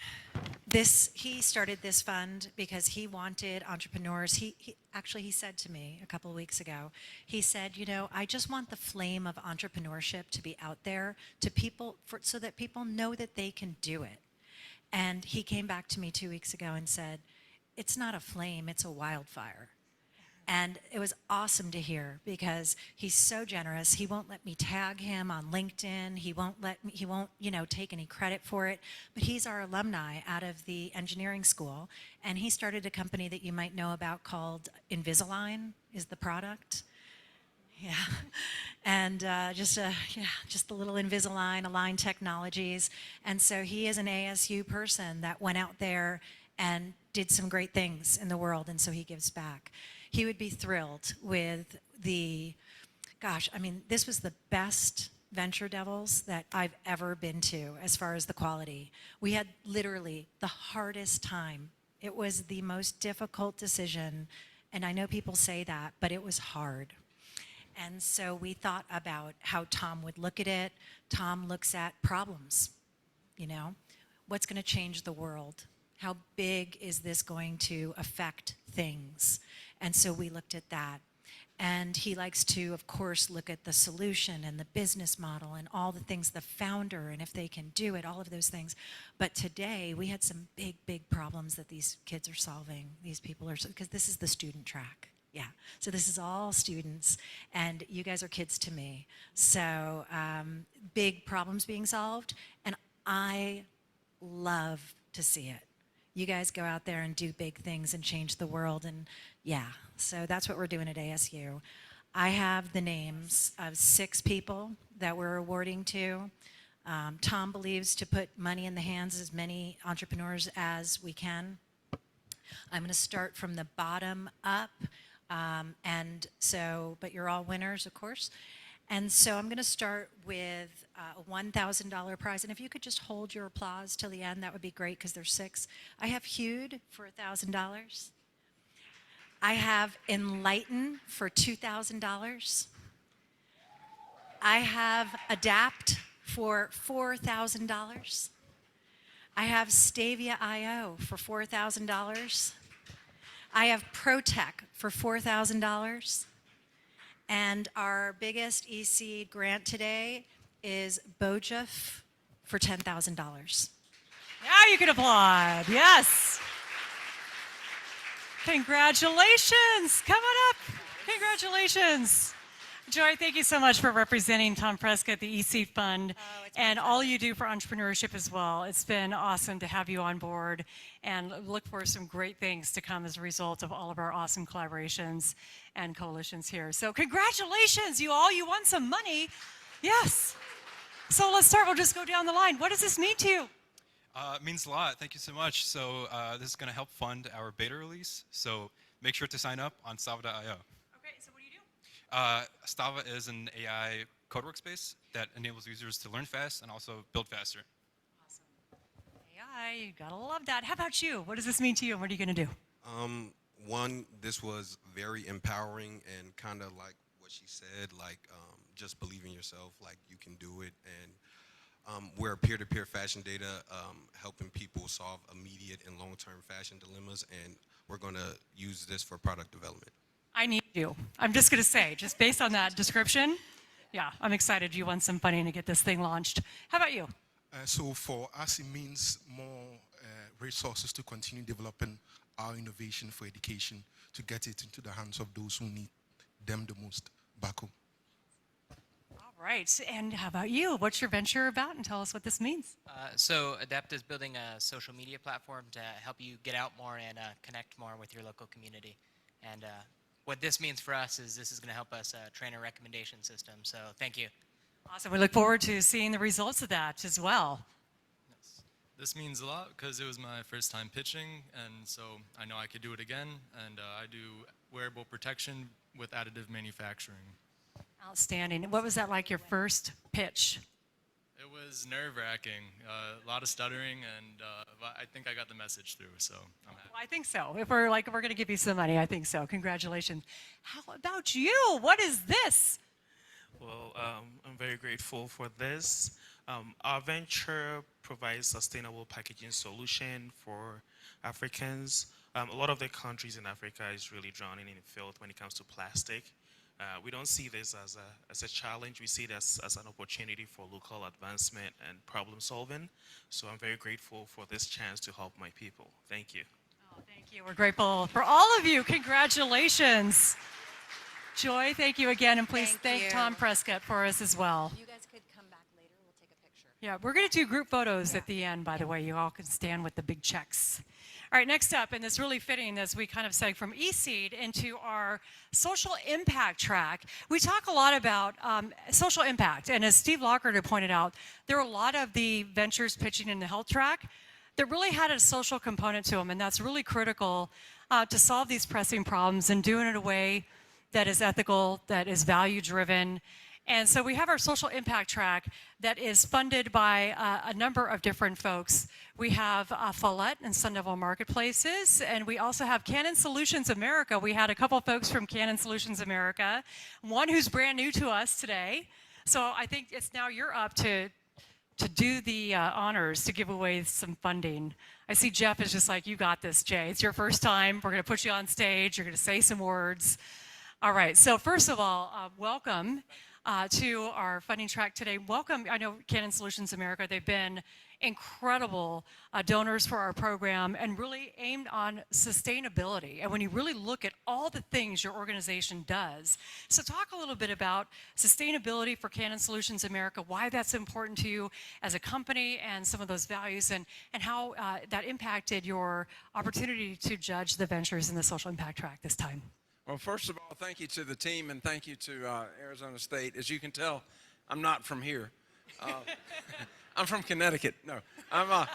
He started this fund because he wanted entrepreneurs. He said to me a couple of weeks ago, he said, you know, I just want the flame of entrepreneurship to be out there to people so that people know that they can do it. And he came back to me 2 weeks ago and said, it's not a flame, it's a wildfire. And it was awesome to hear because he's so generous. He won't let me tag him on LinkedIn. He won't, you know, take any credit for it. But he's our alumni out of the engineering school. And he started a company that you might know about called Invisalign is the product. Yeah. And just the little Invisalign, Align Technologies. And so he is an ASU person that went out there and did some great things in the world. And so he gives back. He would be thrilled with this was the best Venture Devils that I've ever been to as far as the quality. We had literally the hardest time. It was the most difficult decision, and I know people say that, but it was hard. And so we thought about how Tom would look at it. Tom looks at problems, you know, what's going to change the world? How big is this going to affect things? And so we looked at that. And he likes to, of course, look at the solution and the business model and all the things, the founder, and if they can do it, all of those things. But today, we had some big, big problems that these kids are solving. These people are, because this is the student track. Yeah, so this is all students, and you guys are kids to me. So big problems being solved, and I love to see it. You guys go out there and do big things and change the world, and yeah, so that's what we're doing at ASU. I have the names of 6 people that we're awarding to. Tom believes to put money in the hands of as many entrepreneurs as we can. I'm going to start from the bottom up, but you're all winners, of course. And so I'm going to start with a $1,000 prize. And if you could just hold your applause till the end, that would be great because there's 6. I have Hewed for $1,000. I have Enlighten for $2,000. I have Adapt for $4,000. I have Stavia.io for $4,000. I have ProTech for $4,000. And our biggest eSeed grant today is Bojif for $10,000. Now you can applaud. Yes. Congratulations. Coming up. Congratulations. Joy, thank you so much for representing Tom Prescott, the eSeed Fund, and all you do for entrepreneurship as well. It's been awesome to have you on board and look for some great things to come as a result of all of our awesome collaborations and coalitions here. So congratulations, you all. You won some money. Yes. So let's start. We'll just go down the line. What does this mean to you? It means a lot. Thank you so much. So this is going to help fund our beta release. So make sure to sign up on Stava.io. Okay, so what do you do? Stava is an AI code workspace that enables users to learn fast and also build faster. Awesome. AI, you gotta love that. How about you? What does this mean to you and what are you gonna do? One, this was very empowering and kind of like what she said, like just believe in yourself, like you can do it. And we're peer-to-peer fashion data helping people solve immediate and long-term fashion dilemmas, and we're gonna use this for product development. I need you. I'm just going to say, just based on that description, yeah, I'm excited you won some funding to get this thing launched. How about you? So for us, it means more resources to continue developing our innovation for education, to get it into the hands of those who need them the most back home. All right, and how about you? What's your venture about, and tell us what this means. So Adapt is building a social media platform to help you get out more and connect more with your local community. And what this means for us is this is going to help us train a recommendation system. So thank you. Awesome. We look forward to seeing the results of that as well. Yes. This means a lot because it was my first time pitching, and so I know I could do it again. And I do wearable protection with additive manufacturing. Outstanding. What was that like, your first pitch? It was nerve-wracking, a lot of stuttering, and I think I got the message through, so I'm happy. Well, I think so. If we're going to give you some money, I think so. Congratulations. How about you? What is this? Well, I'm very grateful for this. Our venture provides sustainable packaging solution for Africans. A lot of the countries in Africa is really drowning in filth when it comes to plastic. We don't see this as a challenge. We see it as an opportunity for local advancement and problem solving. So I'm very grateful for this chance to help my people. Thank you. Oh, thank you. We're grateful for all of you. Congratulations. Joy, thank you again. And please thank Tom Prescott for us as well. You guys could come back later. We'll take a picture. Yeah, we're going to do group photos at the end, by the way. You all can stand with the big checks. All right, next up, and it's really fitting as we kind of segue from eSeed into our social impact track. We talk a lot about social impact, and as Steve Lockhart pointed out, there are a lot of the ventures pitching in the health track that really had a social component to them, and that's really critical to solve these pressing problems and doing it in a way that is ethical, that is value-driven. And so we have our social impact track that is funded by a number of different folks. We have Follett and Sun Devil Marketplaces, and we also have Canon Solutions America. We had a couple folks from Canon Solutions America, one who's brand new to us today. So I think it's now you're up to do the honors to give away some funding. I see Jeff is just like, you got this, Jay. It's your first time. We're going to put you on stage. You're going to say some words. All right. So first of all, welcome. To our funding track today. Welcome. I know Canon Solutions America, they've been incredible donors for our program and really aimed on sustainability. And when you really look at all the things your organization does. So talk a little bit about sustainability for Canon Solutions America, why that's important to you as a company and some of those values and how that impacted your opportunity to judge the ventures in the social impact track this time. Well, first of all, thank you to the team and thank you to Arizona State. As you can tell, I'm not from here. I'm from Connecticut. No, I'm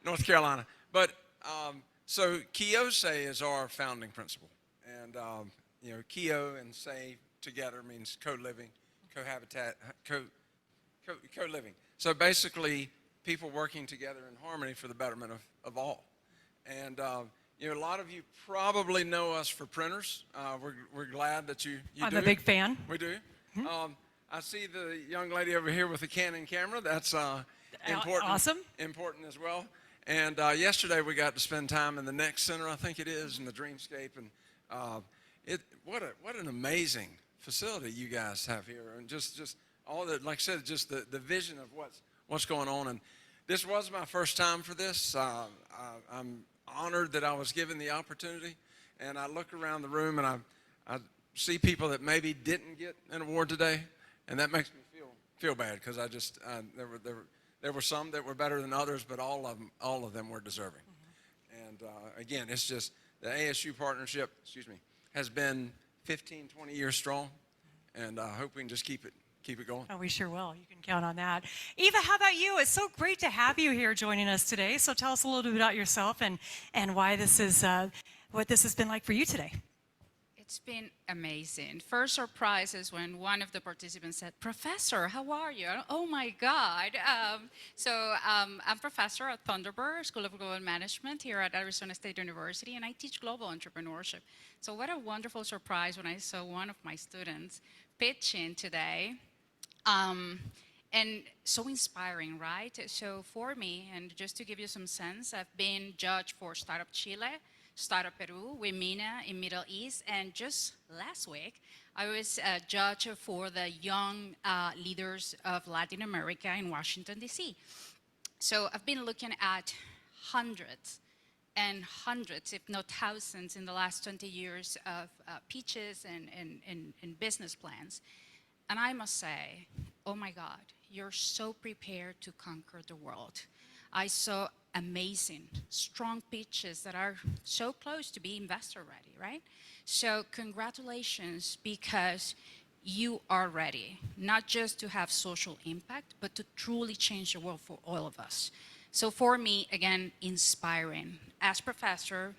North Carolina. But so Kiyose is our founding principle. And, you know, Kiyo and Say together means co-living, cohabitat, co-living. So basically, people working together in harmony for the betterment of all. And, you know, a lot of you probably know us for printers. We're glad that you do. I'm a big fan. We do. I see the young lady over here with the Canon camera. That's important. Awesome. Important as well. And yesterday we got to spend time in the Next Center, I think it is, in the Dreamscape. And what an amazing facility you guys have here. And just all the, like I said, just the vision of what's going on. And this was my first time for this. I'm honored that I was given the opportunity. And I look around the room and I see people that maybe didn't get an award today. And that makes me feel bad because I just, there were some that were better than others, but all of them were deserving. And again, it's just the ASU partnership, has been 15, 20 years strong, and I hope we can just keep it going. Oh, we sure will. You can count on that. Eva, how about you? It's so great to have you here joining us today. So tell us a little bit about yourself and why this is, what this has been like for you today. It's been amazing. First surprise is when one of the participants said, "Professor, how are you?" Oh my God. I'm professor at Thunderbird School of Global Management here at Arizona State University, and I teach global entrepreneurship. So what a wonderful surprise when I saw one of my students pitching today. And so inspiring, right? So for me, and just to give you some sense, I've been judged for Startup Chile, Startup Peru, Wimina in Middle East, and just last week, I was a judge for the young leaders of Latin America in Washington, D.C. So I've been looking at hundreds and hundreds, if not thousands, in the last 20 years of pitches and business plans. And I must say, oh my God, you're so prepared to conquer the world. I saw amazing, strong pitches that are so close to be investor ready, right? So congratulations, because you are ready, not just to have social impact, but to truly change the world for all of us. So for me, again, inspiring. As professor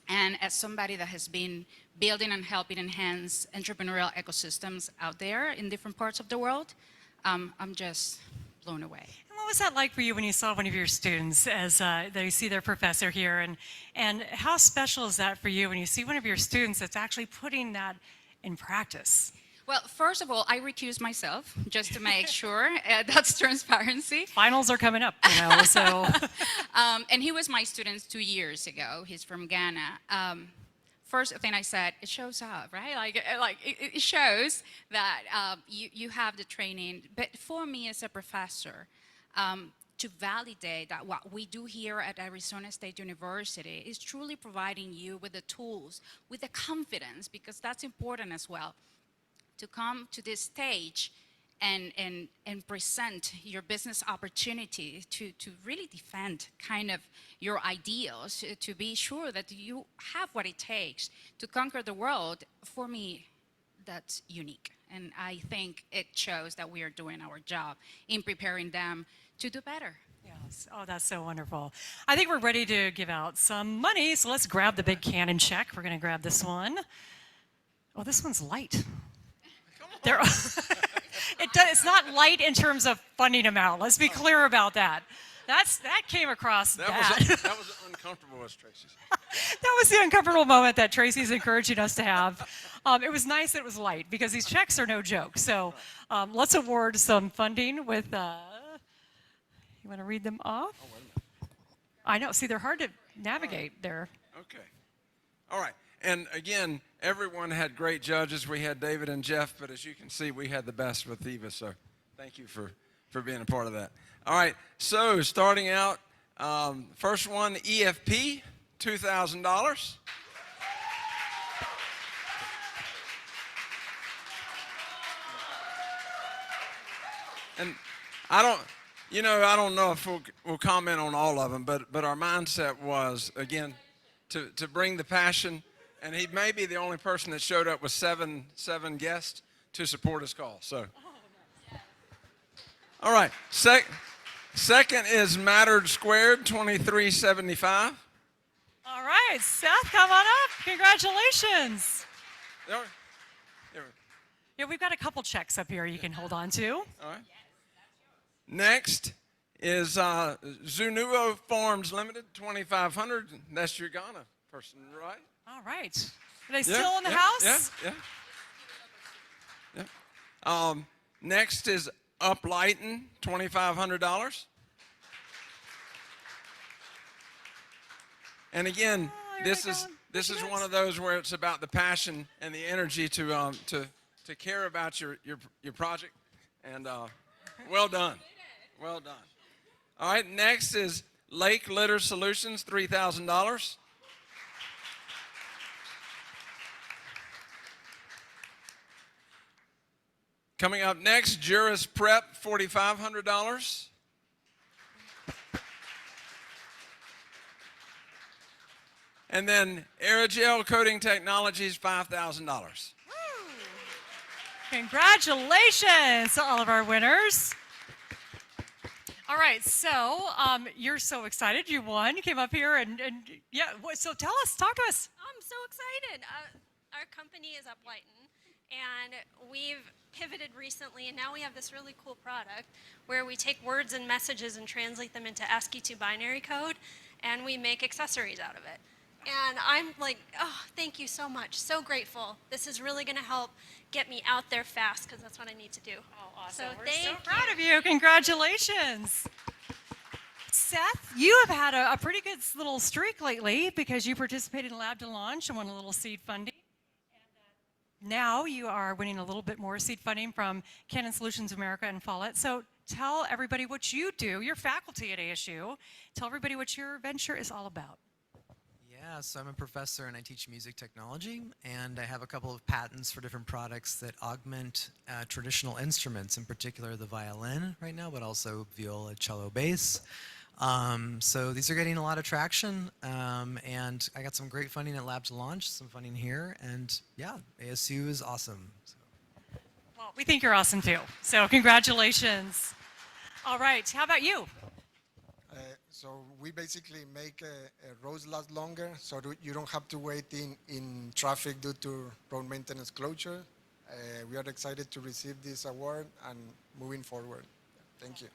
and as somebody that has been building and helping enhance entrepreneurial ecosystems out there in different parts of the world, I'm just blown away. What was that like for you when you saw one of your students as they see their professor here, and how special is that for you when you see one of your students that's actually putting that in practice? Well, first of all, I recused myself just to make sure that's transparency. Finals are coming up, you know, so. And he was my student 2 years ago. He's from Ghana. First thing I said, it shows up, right? It shows that you have the training. But for me as a professor, to validate that what we do here at Arizona State University is truly providing you with the tools, with the confidence, because that's important as well, to come to this stage and present your business opportunity, to really defend kind of your ideals, to be sure that you have what it takes to conquer the world. For me, that's unique. And I think it shows that we are doing our job in preparing them to do better. Yes. Oh, that's so wonderful. I think we're ready to give out some money, so let's grab the big Canon check. We're going to grab this one. Oh, this one's light. It's not light in terms of funding amount. Let's be clear about that. That came across bad. That was uncomfortable, as Tracy said. That was the uncomfortable moment that Tracy's encouraging us to have. It was nice that it was light, because these checks are no joke. So let's award some funding with, you want to read them off? Oh, wait a minute. I know. See, they're hard to navigate there. Okay. All right. And again, everyone had great judges. We had David and Jeff, but as you can see, we had the best with Eva. So thank you for being a part of that. All right. So starting out, first one, EFP, $2,000. And I don't know if we'll comment on all of them, but our mindset was, again, to bring the passion. And he may be the only person that showed up with seven guests to support his call. So, all right. Second is Mattered Squared, 2375. All right, Seth, come on up. Congratulations. There. Yeah, we've got a couple checks up here you can hold on to. All right. Next is Zunuo Farms Limited, 2500. That's your Ghana person, right? All right. Are they still in the house? Yeah. Next is Uplighten, $2,500. And again, this is one of those where it's about the passion and the energy to care about your project. And well done. Well done. All right, next is Lake Litter Solutions, $3,000. Coming up next, Juris Prep, $4,500. And then Aerogel Coating Technologies, $5,000. Congratulations to all of our winners. All right, so you're so excited. You won. You came up here and yeah, so talk to us. I'm so excited. Our company is Uplighten, and we've pivoted recently, and now we have this really cool product where we take words and messages and translate them into ASCII2 binary code, and we make accessories out of it. And I'm like, oh, thank you so much. So grateful. This is really going to help get me out there fast, because that's what I need to do. Oh, awesome. So We're so proud of you. Congratulations. Seth, you have had a pretty good little streak lately because you participated in Lab to Launch and won a little seed funding. And now you are winning a little bit more seed funding from Canon Solutions America and Follett. So tell everybody what you do. You're faculty at ASU. Tell everybody what your venture is all about. Yeah, so I'm a professor and I teach music technology, and I have a couple of patents for different products that augment traditional instruments, in particular the violin right now, but also viola, cello, bass. So these are getting a lot of traction, and I got some great funding at Lab to Launch, some funding here, and yeah, ASU is awesome. So. Well, we think you're awesome too, so congratulations. All right, how about you? So we basically make roads last longer, so you don't have to wait in traffic due to road maintenance closure. We are excited to receive this award and moving forward. Thank you.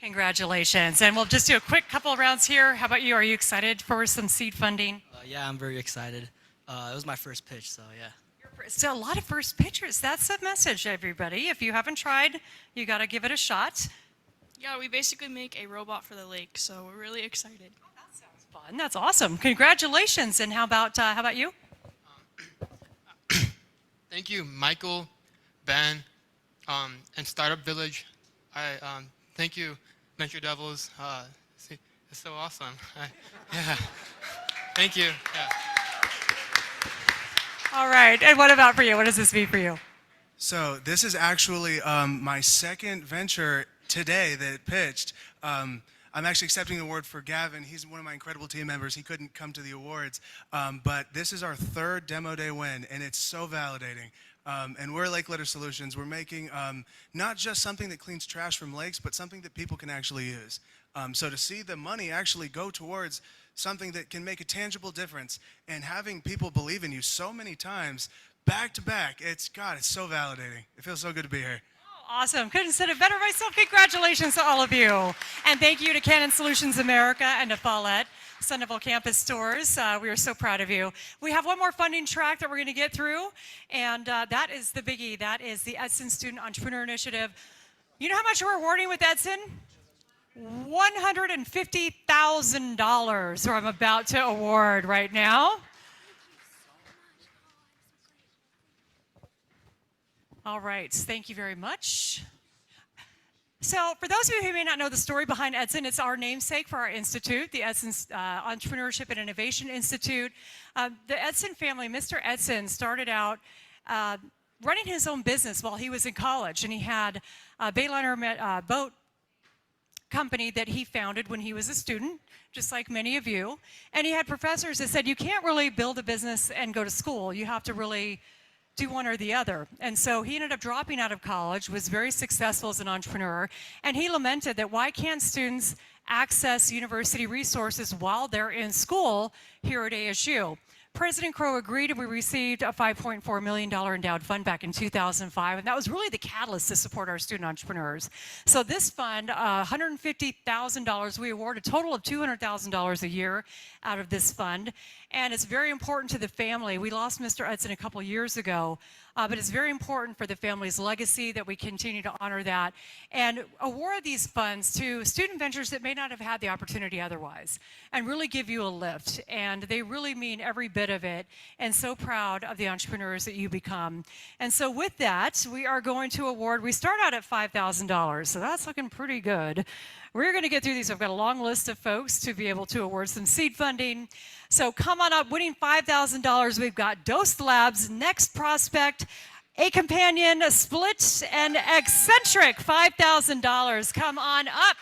Congratulations. And we'll just do a quick couple of rounds here. How about you? Are you excited for some seed funding? Yeah, I'm very excited. It was my first pitch, so yeah. So a lot of first pitchers. That's the message, everybody. If you haven't tried, you got to give it a shot. Yeah, we basically make a robot for the lake, so we're really excited. Oh, that sounds fun. That's awesome. Congratulations. And how about you? Thank you, Michael, Ben, and Startup Village. Thank you, Venture Devils. It's so awesome. Yeah. Thank you. Yeah. All right. And what about for you? What does this mean for you? So this is actually my second venture today that pitched. I'm actually accepting the award for Gavin. He's one of my incredible team members. He couldn't come to the awards, but this is our third demo day win, and it's so validating. And we're Lake Litter Solutions. We're making not just something that cleans trash from lakes, but something that people can actually use. So to see the money actually go towards something that can make a tangible difference, and having people believe in you so many times, back to back, it's so validating. It feels so good to be here. Awesome. Couldn't have said it better myself. Congratulations to all of you. And thank you to Canon Solutions America and to Follett, Sunnyvale Campus Stores. We are so proud of you. We have one more funding track that we're going to get through, and that is the biggie. That is the Edson Student Entrepreneur Initiative. You know how much we're awarding with Edson? $150,000 I'm about to award right now. All right, thank you very much. So for those of you who may not know the story behind Edson, it's our namesake for our institute, the Edson Entrepreneurship and Innovation Institute. The Edson family, Mr. Edson, started out running his own business while he was in college, and he had a Bayliner boat company that he founded when he was a student, just like many of you. And he had professors that said, you can't really build a business and go to school. You have to really do one or the other. And so he ended up dropping out of college, was very successful as an entrepreneur, and he lamented that why can't students access university resources while they're in school here at ASU? President Crow agreed, and we received a $5.4 million endowed fund back in 2005, and that was really the catalyst to support our student entrepreneurs. So this fund, $150,000, we award a total of $200,000 a year out of this fund, and it's very important to the family. We lost Mr. Edson a couple years ago, but it's very important for the family's legacy that we continue to honor that and award these funds to student ventures that may not have had the opportunity otherwise and really give you a lift. And they really mean every bit of it, and so proud of the entrepreneurs that you become. And so with that, we are going to award, we start out at $5,000, so that's looking pretty good. We're going to get through these. I've got a long list of folks to be able to award some seed funding. So come on up, winning $5,000. We've got Dose Labs, Next Prospect, A Companion, a Split, and Eccentric, $5,000. Come on up.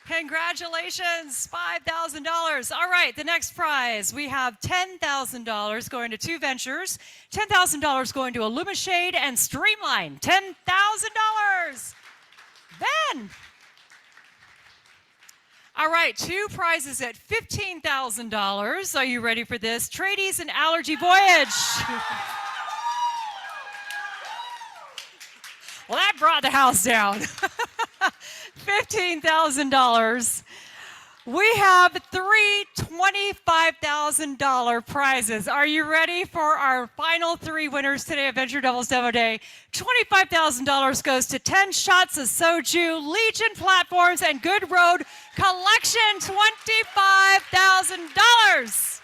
Congratulations, $5,000. All right, the next prize, we have $10,000 going to two ventures, $10,000 going to Illumishade and Streamline, $10,000. Ben. All right, two prizes at $15,000. Are you ready for this? Tradies and Allergy Voyage. Well, that brought the house down. $15,000. We have three $25,000 prizes. Are you ready for our final three winners today at Venture Devils Demo Day? $25,000 goes to 10 Shots of Soju, Legion Platforms, and Good Road Collection, $25,000.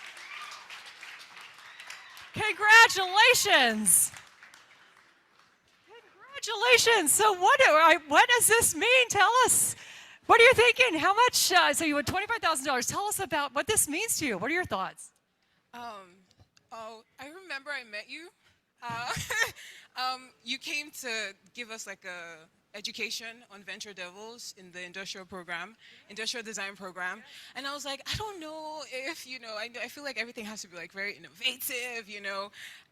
Congratulations. Congratulations. So what does this mean? Tell us. What are you thinking? How much? So you won $25,000. Tell us about what this means to you. What are your thoughts? I remember I met you. You came to give us like a education on Venture Devils in the industrial design program. And I was like, I don't know if, I feel like everything has to be like very innovative,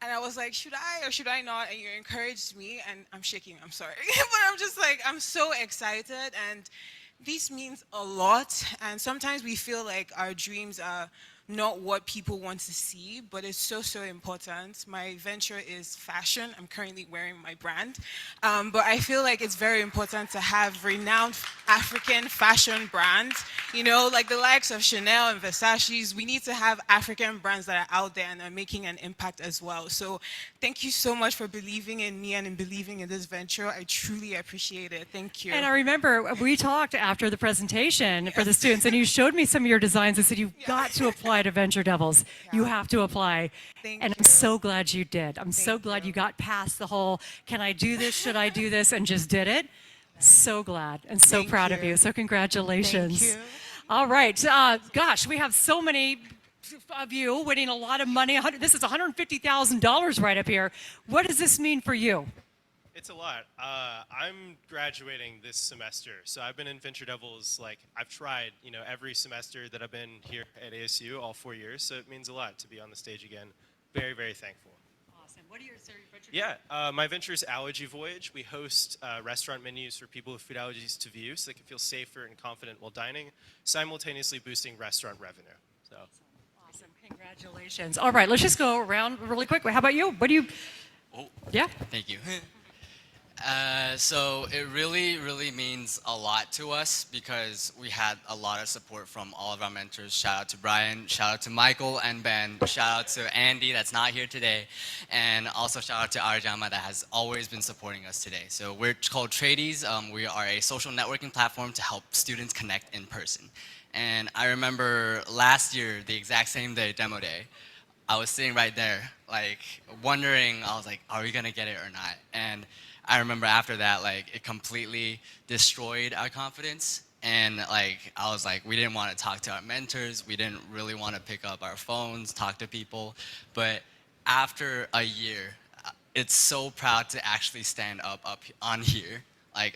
And I was like, should I or should I not? And you encouraged me, and I'm shaking, I'm sorry. But I'm just like, I'm so excited, and this means a lot. And sometimes we feel like our dreams are not what people want to see, but it's so, so important. My venture is fashion. I'm currently wearing my brand. But I feel like it's very important to have renowned African fashion brands, like the likes of Chanel and Versace's. We need to have African brands that are out there and are making an impact as well. So thank you so much for believing in me and in believing in this venture. I truly appreciate it. Thank you. And I remember we talked after the presentation for the students, and you showed me some of your designs and said, you've got to apply to Venture Devils. You have to apply. And I'm so glad you did. I'm so glad you got past the whole, can I do this, should I do this, and just did it. So glad and so proud of you. So congratulations. Thank you. All right. Gosh, we have so many of you winning a lot of money. This is $150,000 right up here. What does this mean for you? It's a lot. I'm graduating this semester, so I've been in Venture Devils, I've tried, every semester that I've been here at ASU, all 4 years, so it means a lot to be on the stage again. Very, very thankful. Awesome. What are your venture? Yeah, my venture is Allergy Voyage. We host restaurant menus for people with food allergies to view, so they can feel safer and confident while dining, simultaneously boosting restaurant revenue. So. Awesome. Congratulations. All right, let's just go around really quick. How about you? What do you? Oh, yeah. Thank you. So it really, really means a lot to us because we had a lot of support from all of our mentors. Shout out to Brian, shout out to Michael and Ben, shout out to Andy that's not here today, and also shout out to Arjama that has always been supporting us today. So we're called Tradies. We are a social networking platform to help students connect in person. And I remember last year, the exact same day, demo day, I was sitting right there, wondering, I was like, are we gonna get it or not? And I remember after that, it completely destroyed our confidence. And I was like, we didn't want to talk to our mentors. We didn't really want to pick up our phones, talk to people. But after a year, it's so proud to actually stand up on here,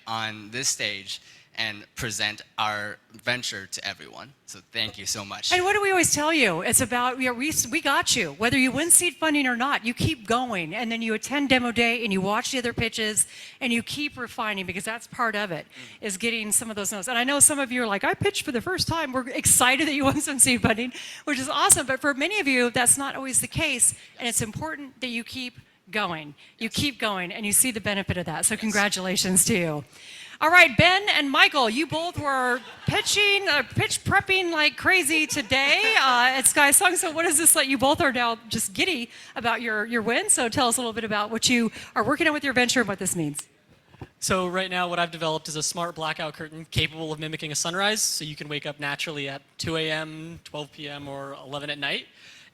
on this stage, and present our venture to everyone. So thank you so much. And what do we always tell you? It's about, we got you. Whether you win seed funding or not, you keep going. And then you attend demo day and you watch the other pitches and you keep refining, because that's part of it, is getting some of those notes. And I know some of you are like, I pitched for the first time. We're excited that you won some seed funding, which is awesome. But for many of you, that's not always the case. And it's important that you keep going. You keep going and you see the benefit of that. So congratulations to you. All right, Ben and Michael, you both were pitch prepping like crazy today at SkySong. So what is this like? You both are now just giddy about your win. So tell us a little bit about what you are working on with your venture and what this means. So right now what I've developed is a smart blackout curtain capable of mimicking a sunrise, so you can wake up naturally at 2 a.m., 12 p.m., or 11 at night.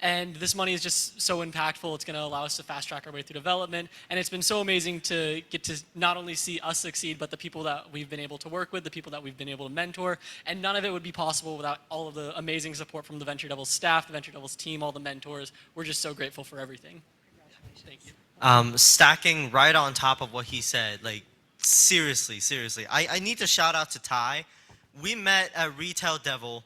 And this money is just so impactful. It's going to allow us to fast track our way through development. And it's been so amazing to get to not only see us succeed, but the people that we've been able to work with, the people that we've been able to mentor. And none of it would be possible without all of the amazing support from the Venture Devils staff, the Venture Devils team, all the mentors. We're just so grateful for everything. Thank you. Stacking right on top of what he said, like seriously, I need to shout out to Ty. We met at Retail Devil.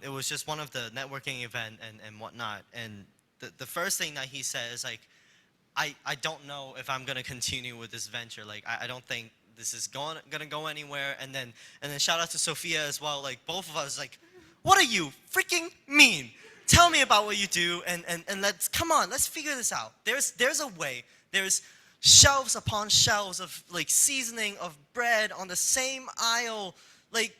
It was just one of the networking event and whatnot. And the first thing that he said is like, I don't know if I'm gonna continue with this venture. Like I don't think this is gonna go anywhere. And then shout out to Sophia as well. Like both of us, like, what are you freaking mean? Tell me about what you do and let's figure this out. There's a way. There's shelves upon shelves of like seasoning of bread on the same aisle. Like,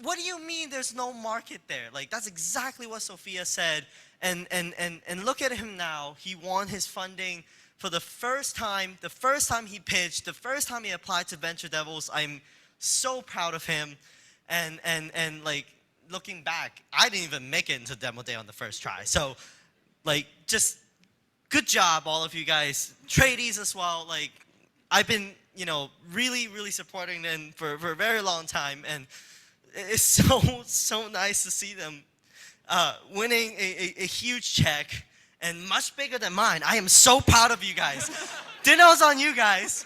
what do you mean there's no market there? Like that's exactly what Sophia said. And look at him now. He won his funding for the first time he pitched, the first time he applied to Venture Devils. I'm so proud of him. And like looking back, I didn't even make it into demo day on the first try. So like just good job all of you guys. Tradies as well. Like I've been, really supporting them for a very long time, and it's so nice to see them winning a huge check, and much bigger than mine. I am so proud of you guys. Dinner's on you guys.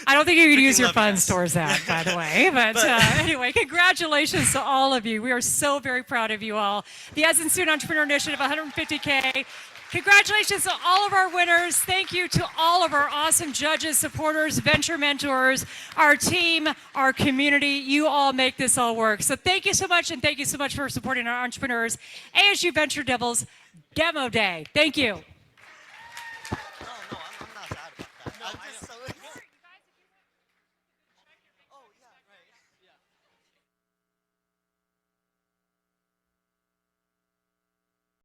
I don't think you can use your funds towards that, by the way. But anyway, congratulations to all of you. We are so very proud of you all. The Edson Student Entrepreneur Initiative, 150K. Congratulations to all of our winners. Thank you to all of our awesome judges, supporters, venture mentors, our team, our community. You all make this all work. So thank you so much, and thank you so much for supporting our entrepreneurs. ASU Venture Devils Demo Day. Thank you.